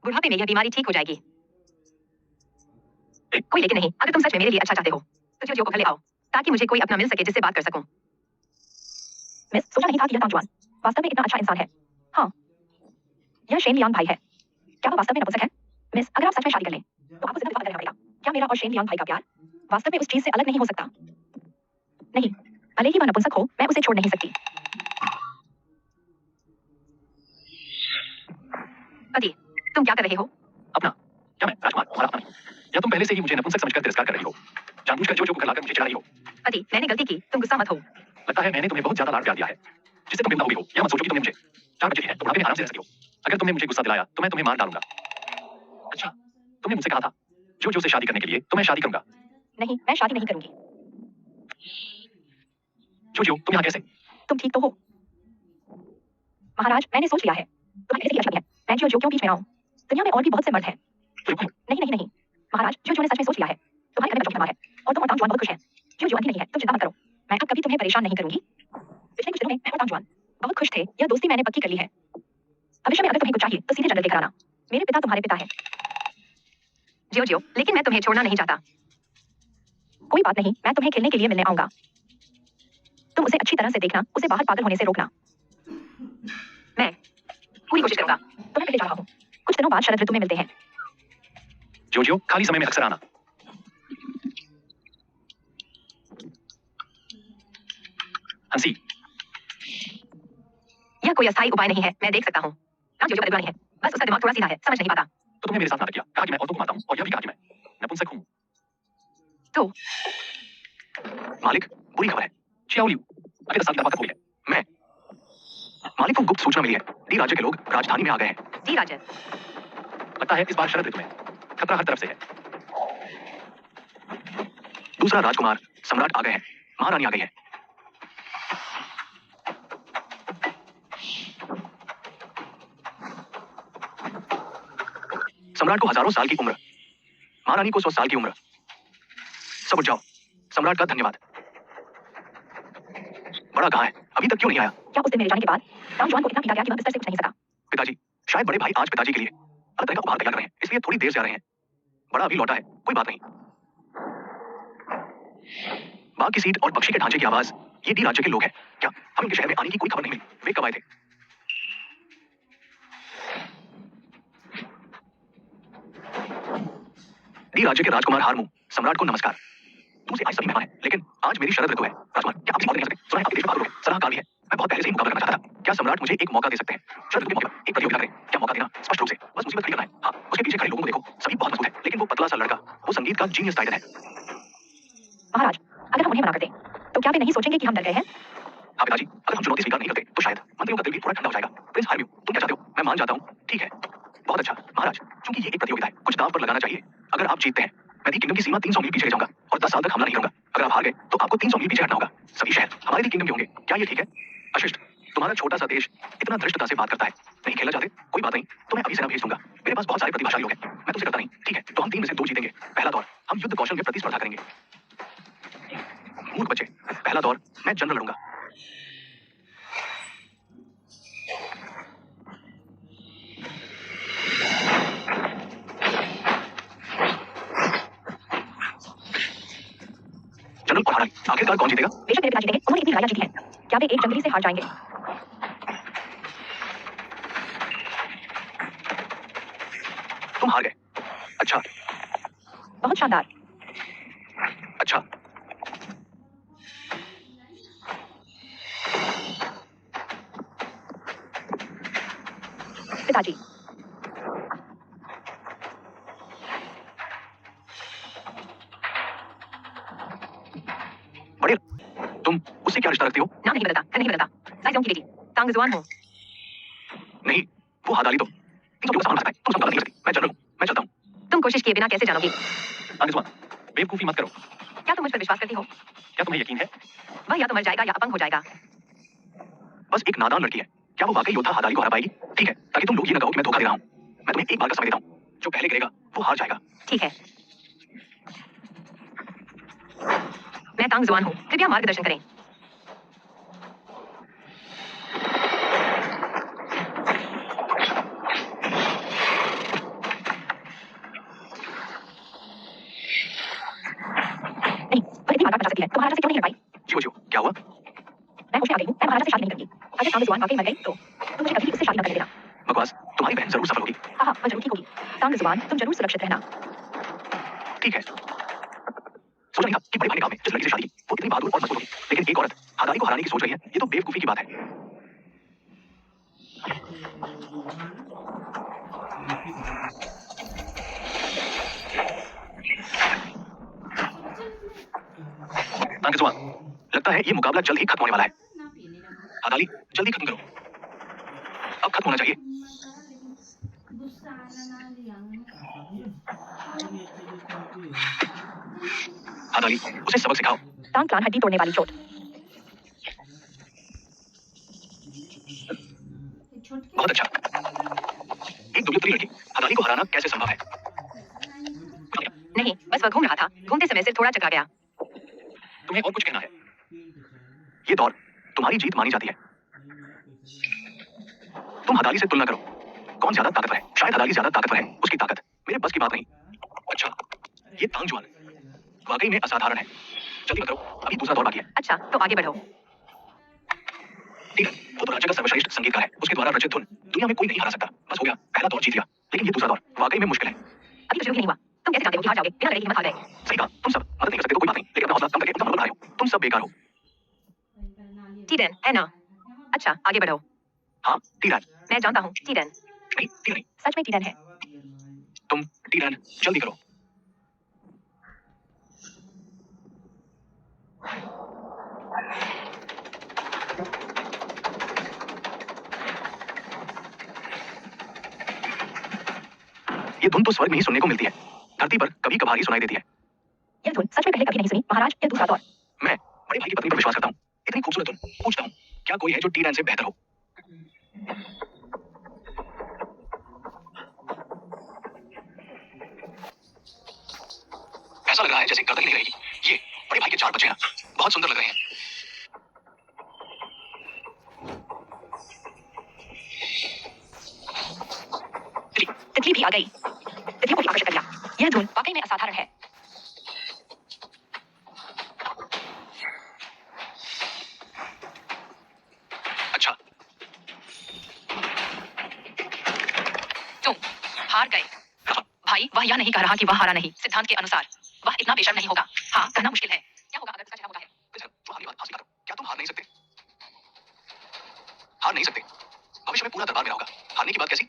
बुढ़ापे में यह बीमारी ठीक हो जाएगी। कोई लेकिन नहीं, अगर तुम सच में मेरे लिए अच्छा चाहते हो तो जो को घर ले आओ, ताकि मुझे कोई अपना मिल सके जिससे बात कर सकूं। मिस, सोचा नहीं था कि यह तांगजुआन वास्तव में इतना अच्छा इंसान है। हाँ, यह शेन लियांग भाई है। क्या वह वास्तव में नपुंसक है? मिस, अगर आप सच में शादी कर लें तो आपको जितना विवाद करना पड़ेगा। क्या मेरा और शेन लियांग भाई का प्यार वास्तव में उस चीज से अलग नहीं हो सकता? नहीं, भले ही वह नपुंसक हो, मैं उसे छोड़ नहीं सकती। पति, तुम क्या कर रहे हो? अपना? क्या मैं राजकुमार तुम्हारा अपना नहीं? या तुम पहले से ही मुझे नपुंसक समझकर तिरस्कार कर रही हो? जानबूझकर जो को घर लाकर मुझे चिढ़ा रही हो? पति, मैंने गलती की, तुम गुस्सा मत हो। लगता है मैंने तुम्हें बहुत ज्यादा लाड प्यार दिया है, जिससे तुम बिना हो गई हो। यह मत सोचो कि तुमने मुझे 4 बच्चे दिए हैं तो बुढ़ापे में आराम से रह सकती हो। अगर तुमने मुझे गुस्सा दिलाया तो मैं तुम्हें मार डालूंगा। अच्छा, तुमने मुझसे कहा था जो से शादी करने के लिए तो मैं शादी करूंगा। नहीं, मैं शादी नहीं करूंगी। जो तुम यहाँ कैसे? तुम ठीक तो हो? महाराज, मैंने सोच लिया है। तुम्हें ऐसी अच्छा नहीं है मैं जो क्यों बीच में आऊं? दुनिया में और भी बहुत से मर्द हैं। नहीं नहीं नहीं महाराज, जो ने सच में सोच लिया है। तुम्हारे घर में बच्चा है और तुम और तांगजुआन बहुत खुश हैं। जो अंधी नहीं है, तुम चिंता मत करो। मैं अब कभी तुम्हें परेशान नहीं करूंगी। पिछले कुछ दिनों में मैं और तांगजुआन बहुत खुश थे। यह दोस्ती मैंने पक्की कर ली है। भविष्य में अगर तुम्हें कुछ चाहिए तो सीधे जनरल लेकर आना। मेरे पिता तुम्हारे पिता हैं। जियो, लेकिन मैं तुम्हें छोड़ना नहीं चाहता। कोई बात नहीं, मैं तुम्हें खेलने के लिए मिलने आऊंगा। तुम उसे अच्छी तरह से देखना, उसे बाहर पागल होने से रोकना। मैं पूरी कोशिश करूंगा। तुम्हें पहले जा रहा हूँ। कुछ दिनों बाद शरद ऋतु में मिलते हैं। जो खाली समय में अक्सर आना। हंसी, यह कोई अस्थायी उपाय नहीं है, मैं देख सकता हूँ। जो बदलवा नहीं है, बस उसका दिमाग थोड़ा सीधा है, समझ नहीं पाता। तो तुमने मेरे साथ नाटक किया, कहा कि मैं औरतों को मारता हूँ और यह भी कहा कि मैं नपुंसक हूँ। तो मालिक, बुरी खबर है। चियाओलियू अगले 10 साल की तरफ हुई है। मैं मालिक को गुप्त सूचना मिली है। डी राज्य के लोग राजधानी में आ गए हैं। डी राज्य? लगता है इस बार शरद ऋतु में खतरा हर तरफ से है। दूसरा राजकुमार सम्राट आ गए हैं। महारानी आ गई है। सम्राट को हजारों साल की उम्र, महारानी को 100 साल की उम्र। सब उठ जाओ। सम्राट का धन्यवाद। बड़ा कहाँ है? अभी तक क्यों नहीं आया? क्या उस दिन मेरे जाने के बाद तांगजुआन को इतना पीटा गया कि वह बिस्तर से उठ नहीं सका? पिताजी, शायद बड़े भाई आज पिताजी के लिए अलग तरह का उपहार तैयार कर रहे हैं, इसलिए थोड़ी देर से आ रहे हैं। बड़ा अभी लौटा है, कोई बात नहीं। बाग की सीट और पक्षी के ढांचे की आवाज, ये डी राज्य के लोग हैं। क्या हम इनके शहर में आने की कोई खबर नहीं मिली? वे कब आए थे? डी राज्य के राजकुमार हारमू, सम्राट को नमस्कार। तुमसे आज सभी मेहमान हैं, लेकिन आज मेरी शरद ऋतु है। राजकुमार, क्या आप किसी और नहीं कर सकते? सुना है आपके देश में बादल हो गए, सलाहकार भी है। मैं बहुत पहले से ही मुकाबला करना चाहता था। क्या सम्राट मुझे एक मौका दे सकते हैं? शायद रुके मौके पर एक प्रतियोगिता करें। क्या मौका देना? स्पष्ट रूप से बस मुसीबत खड़ी करना है। हाँ, उसके पीछे खड़े लोगों को देखो, सभी बहुत मजबूत हैं, लेकिन वो पतला सा लड़का, वो संगीत का जीनियस टाइटन है। महाराज, अगर हम उन्हें मना कर दें, तो क्या वे नहीं सोचेंगे कि हम डर गए हैं? हाँ पिताजी, अगर हम चुनौती स्वीकार नहीं करते, तो शायद मंत्रियों का दिल भी थोड़ा ठंडा हो जाएगा। प्रिंस हार्म्यू, तुम क्या चाहते हो? मैं मान जाता हूँ। ठीक है, बहुत अच्छा। महाराज, क्योंकि ये एक प्रतियोगिता है, कुछ दांव पर लगाना चाहिए। अगर आप जीतते हैं, मैं दी किंगडम की सीमा 300 मील पीछे ले जाऊंगा और 10 साल तक हमला नहीं करूंगा। अगर आप हार गए, तो आपको 300 मील पीछे हटना होगा। सभी शहर हमारे दी किंगडम के होंगे। क्या ये ठीक है? अशिष्ट, तुम्हारा छोटा सा देश इतना धृष्टता से बात करता है। नहीं खेलना चाहते? कोई बात नहीं, तो मैं अभी सेना भेज दूंगा। मेरे पास बहुत सारे प्रतिभाशाली लोग हैं। मैं तुमसे करता नहीं। ठीक है, तो हम 3 में से 2 जीतेंगे। पहला दौर, हम युद्ध कौशल में प्रतिस्पर्धा करेंगे। मूर्ख बच्चे, पहला दौर, मैं जनरल लड़ूंगा। जनरल और हाराई, आखिरकार कौन जीतेगा? बेशक मेरे पिता जीतेंगे, उन्होंने इतनी लड़ाइयां जीती हैं। क्या वे एक जंगली से हार जाएंगे? तुम हार गए। अच्छा, बहुत शानदार। अच्छा। पिताजी, बड़े, तुम उससे क्या रिश्ता रखती हो? नाम नहीं बदलता, घर नहीं बदलता। साइजों की बेटी, तांग जुआन हूँ। नहीं, वो हादाली तो इन सब लोगों का सामना करता है। तुम सब गलत नहीं कर सकती। मैं जनरल हूँ, मैं चलता हूँ। तुम कोशिश किए बिना कैसे जानोगी? आंगजवान, बेवकूफी मत करो। क्या तुम मुझ पर विश्वास करती हो? क्या तुम्हें यकीन है? वह या तो मर जाएगा या अपंग हो जाएगा। बस एक नादान लड़की है। क्या वो वाकई योद्धा हादाली को हरा पाएगी? ठीक है, ताकि तुम लोग ये न कहो कि मैं धोखा दे रहा हूँ। मैं तुम्हें एक बार का समय देता हूँ। जो पहले गिरेगा, वो हार जाएगा। ठीक है, मैं तांग जुआन हूँ, कृपया मार्गदर्शन करें। नहीं, वह इतनी मात्रा बचा सकती है, तो महाराजा से क्यों नहीं लड़ पाई? जियो जियो, क्या हुआ? मैं होश में आ गई हूँ, मैं महाराजा से शादी नहीं करूंगी। अगर तांग जुआन वाकई मर गई, तो मुझे कभी भी उससे शादी न करने देना। बकवास, तुम्हारी बहन जरूर सफल होगी। हाँ हाँ, वह जरूर ठीक होगी। तांग जुआन, तुम जरूर सुरक्षित रहना। ठीक है। सोचा नहीं था कि बड़े भाई ने गांव में जिस लड़की से शादी की, वो इतनी बहादुर और मजबूत होगी। लेकिन एक औरत हादाली को हराने की सोच रही है, ये तो बेवकूफी की बात है। आंगजवान, लगता है ये मुकाबला जल्द ही खत्म होने वाला है। हादाली, जल्दी खत्म करो। अब खत्म होना चाहिए। हादाली, उसे सबक सिखाओ। तांग क्लान हड्डी तोड़ने वाली चोट। बहुत अच्छा। एक दुबली लड़की हादाली को हराना कैसे संभव है? नहीं, बस वह घूम रहा था, घूमते समय सिर थोड़ा चकरा गया। तुम्हें और कुछ कहना है? ये दौर तुम्हारी जीत मानी जाती है। तुम हदाली से तुलना करो। कौन ज्यादा ताकतवर है? शायद हदाली ज्यादा ताकतवर है। उसकी ताकत मेरे बस की बात नहीं। अच्छा, ये तांगजुआन वाकई में असाधारण है। जल्दी करो, अभी दूसरा दौर बाकी है। अच्छा, तो आगे बढ़ो। ठीक है, वो तो राज्य का सर्वश्रेष्ठ संगीतकार है। उसके द्वारा रचित धुन दुनिया में कोई नहीं हरा सकता। बस हो गया, पहला दौर जीत लिया। लेकिन ये दूसरा दौर वाकई में मुश्किल है। अभी तो शुरू ही नहीं हुआ। तुम कैसे जानते हो कि हार जाओगे? बिना लड़े की हिम्मत हार गए। सही कहा, तुम सब मदद नहीं कर सकते तो कोई बात नहीं, लेकिन अपना हौसला कम करके अपना मनोबल बढ़ाओ। तुम सब बेकार हो। टीडन, है ना? अच्छा, आगे बढ़ो। हाँ, टीरन। मैं जानता हूँ, टीडन। नहीं, टीरन नहीं। सच में टीडन है। तुम टीरन, जल्दी करो। ये धुन तो स्वर्ग में ही सुनने को मिलती है। धरती पर कभी कभार ही सुनाई देती है। यह धुन सच में पहले कभी नहीं सुनी, महाराज। यह दूसरा दौर। मैं बड़े भाई की पत्नी पर विश्वास करता हूँ। इतनी खूबसूरत धुन, पूछता हूँ, क्या कोई है जो टीरन से बेहतर हो? ऐसा लग रहा है जैसे गर्दन नहीं रहेगी। ये बड़े भाई के 4 बच्चे हैं, बहुत सुंदर लग रहे हैं। तितली भी आ गई। तितलियों को भी आकर्षित कर लिया। यह धुन वाकई में असाधारण है। अच्छा, तुम हार गए। भाई, वह यह नहीं कह रहा कि वह हारा नहीं। सिद्धांत के अनुसार वह इतना बेशर्म नहीं होगा। हाँ, कहना मुश्किल है। क्या होगा अगर उसका चयन होता है? तुम्हारी बात हासिल करो। क्या तुम हार नहीं सकते? हार नहीं सकते। भविष्य में पूरा दरबार मेरा होगा। हारने की बात कैसी?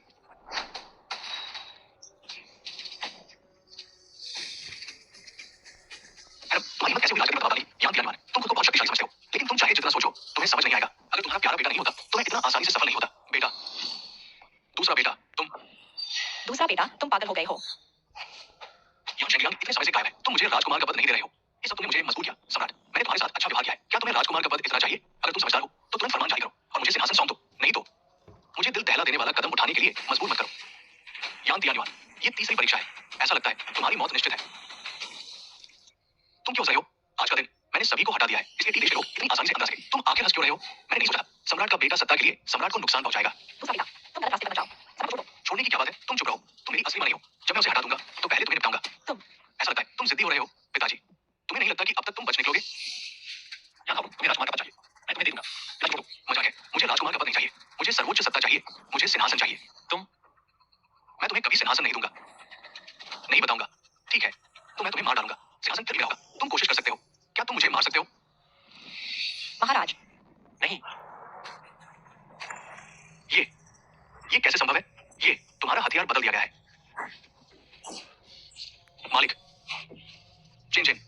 मैडम, तुम्हारी हिम्मत कैसे हुई इलाज करने की बताने वाली? यान की जाने तुम खुद को बहुत शक्तिशाली समझते हो, लेकिन तुम चाहे जितना सोचो, तुम्हें समझ नहीं आएगा। अगर तुम्हारा प्यारा बेटा नहीं होता, तो मैं इतना आसानी से सफल नहीं होता। बेटा, दूसरा बेटा, तुम पागल हो गए हो। यान शेंगलियांग इतने समय से गायब है। तुम मुझे राजकुमार का पद नहीं दे रहे हो। ये सब तुमने मुझे मजबूर किया। सम्राट, मैंने तुम्हारे साथ अच्छा व्यवहार किया है। क्या तुम्हें राजकुमार का पद इतना चाहिए? अगर तुम समझदार हो, तो तुरंत फरमान जारी करो और मुझे सिंहासन सौंप दो। नहीं तो मुझे दिल दहला देने वाला कदम उठाने के लिए मजबूर मत करो। यान तियान, ये तीसरी परीक्षा है। ऐसा लगता है तुम्हारी मौत निश्चित है। तुम क्यों हंस रहे हो? आज का दिन मैंने सभी को हटा दिया है, इसलिए टीनेज के लोग इतनी आसानी से अंदर सके। तुम आखिर हंस क्यों रहे हो? मैंने नहीं सोचा सम्राट का बेटा सत्ता के लिए सम्राट को नुकसान पहुंचाएगा। दूसरा बेटा, तुम गलत रास्ते पर मत जाओ। सब छोड़ो। छोड़ने की क्या बात है? तुम चुप रहो। तुम मेरी असली मां नहीं हो। जब मैं उसे हटा दूंगा, तो पहले तुम्हें निपटाऊंगा। तुम ऐसा लगता है तुम जिद्दी हो रहे हो पिताजी। तुम्हें नहीं लगता कि अब तक तुम बच निकलोगे? यहाँ आओ, तुम्हें राजकुमार का पद चाहिए, मैं तुम्हें दे दूंगा। पिताजी छोड़ो, मजाक है। मुझे राजकुमार का पद नहीं चाहिए। मुझे सर्वोच्च सत्ता चाहिए। मुझे सिंहासन चाहिए। मैं तुम्हें कभी सिंहासन नहीं दूंगा। नहीं बताऊंगा। ठीक है, तो मैं तुम्हें मार डालूंगा। सिंहासन फिर मेरा होगा। तुम कोशिश कर सकते हो। क्या तुम मुझे मार सकते हो? महाराज, नहीं। ये कैसे संभव है? ये तुम्हारा हथियार बदल दिया गया है। मालिक, चिन,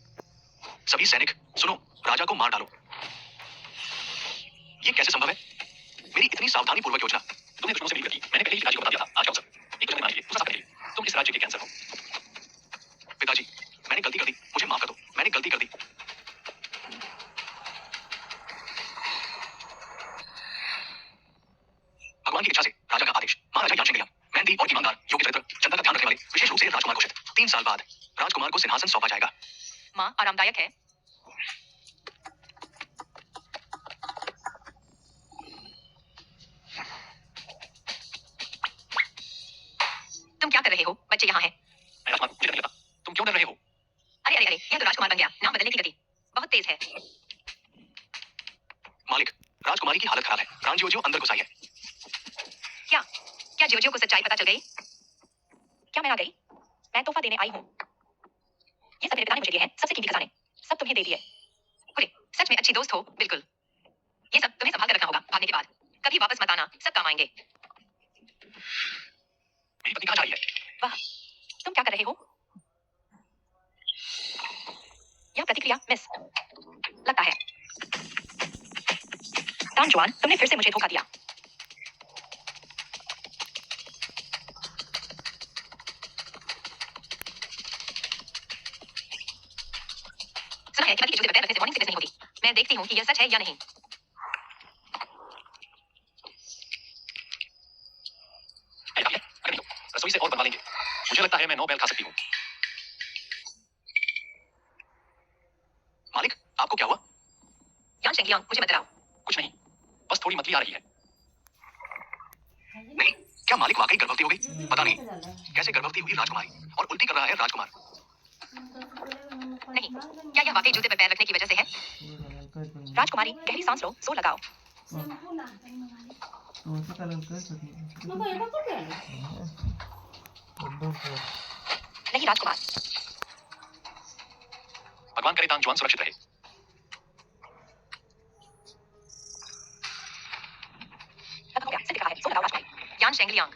सभी सैनिक सुनो, राजा को मार डालो। ये कैसे संभव है? मेरी इतनी सावधानी पूर्वक योजना। तुमने दुश्मनों से मिलकर की। मैंने पहले ही पिताजी को बता दिया था। आज का अवसर एक तो मान लीजिए, दूसरा साबित करिए। तुम इस राज्य के कैंसर हो। पिताजी, मैंने गलती कर दी। मुझे माफ कर दो। मैंने गलती कर दी। भगवान की इच्छा से राजा का आदेश। महाराजा यान शेंगलियांग मेहनती और ईमानदार, योग्य चरित्र, जनता का ध्यान रखने वाले, विशेष रूप से राजकुमार घोषित। 3 साल बाद राजकुमार को सिंहासन सौंपा जाएगा। माँ आरामदायक है। तुम क्या कर रहे हो? बच्चे यहाँ हैं। मैं राजकुमार को मुझे नहीं लगा। तुम क्यों डर रहे हो? अरे अरे अरे, यह तो राजकुमार बन गया। नाम बदलने की गति बहुत तेज है। मालिक, राजकुमारी की हालत खराब है। प्राण जियो अंदर घुस आई है। क्या जियो को सच्चाई पता चल गई? क्या मैं आ गई? मैं तोहफा देने आई हूँ। ये सब मेरे पिता ने मुझे दिए हैं, सबसे कीमती खजाने। सब तुम्हें दे दिए। अरे, सच में अच्छी दोस्त हो, बिल्कुल। ये सब तुम्हें संभाल कर रखना होगा। भागने के बाद कभी वापस मत आना, सब काम आएंगे। मेरी पत्नी कहाँ जा रही है? वाह, तुम क्या कर रहे हो? यह प्रतिक्रिया मिस लगता है। दान जुआन, तुमने फिर से मुझे धोखा दिया। सुना है कि नदी के जूते पर पैर रखने से मॉर्निंग सिकनेस नहीं होती। मैं देखती हूँ कि यह सच है या नहीं। रसोई से और बनवा लेंगे। मुझे लगता है मैं 9 बैल खा सकती हूँ। मालिक, आपको क्या हुआ? यान शेंगलियांग, मुझे मत डराओ। कुछ नहीं, बस थोड़ी मतली आ रही है। नहीं, क्या मालिक वाकई गर्भवती हो गई? पता नहीं कैसे गर्भवती हुई राजकुमारी, और उल्टी कर रहा है राजकुमार। नहीं, क्या यह वाकई जूते पर पैर रखने की वजह से है? राजकुमारी, गहरी सांस लो, जोर लगाओ। नहीं राजकुमार, भगवान करे तांग जुआन सुरक्षित रहे। खत्म हो गया, सिद्ध कहा है, जोर लगाओ राजकुमारी। यान शेंगलियांग,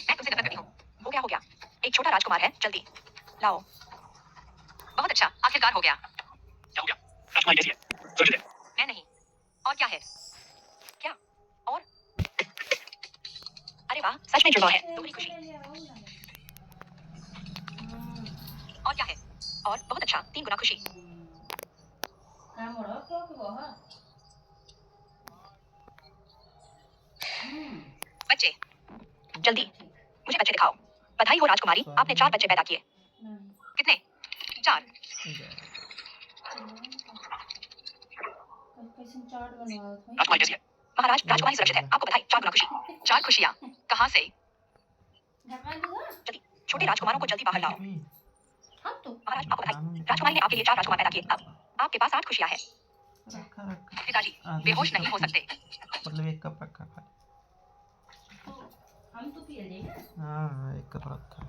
मैं तुमसे नफरत करती हूँ। हो गया। एक छोटा राजकुमार है, जल्दी लाओ। बहुत अच्छा, आखिरकार हो गया। क्या हो गया? राजकुमारी कैसी है? सुरक्षित है। मैं नहीं। और क्या है? क्या? और? अरे वाह, सच में जुड़वा है, दोहरी खुशी। और क्या है? और बहुत अच्छा, 3 गुना खुशी। बच्चे, जल्दी मुझे बच्चे दिखाओ। बधाई हो राजकुमारी, आपने 4 बच्चे पैदा किए। कितने? 4। राजकुमारी कैसी है? महाराज, राजकुमारी सुरक्षित है, आपको बधाई, 4 गुना खुशी। 4 खुशियाँ कहाँ से? जल्दी, छोटे राजकुमारों को जल्दी बाहर लाओ। महाराज, आपको बधाई, राजकुमारी ने आपके लिए 4 राजकुमार पैदा किए। अब आपके पास 8 खुशियाँ हैं। पिताजी बेहोश नहीं हो सकते। मतलब एक कप रखा खाली। हाँ एक कप रखा।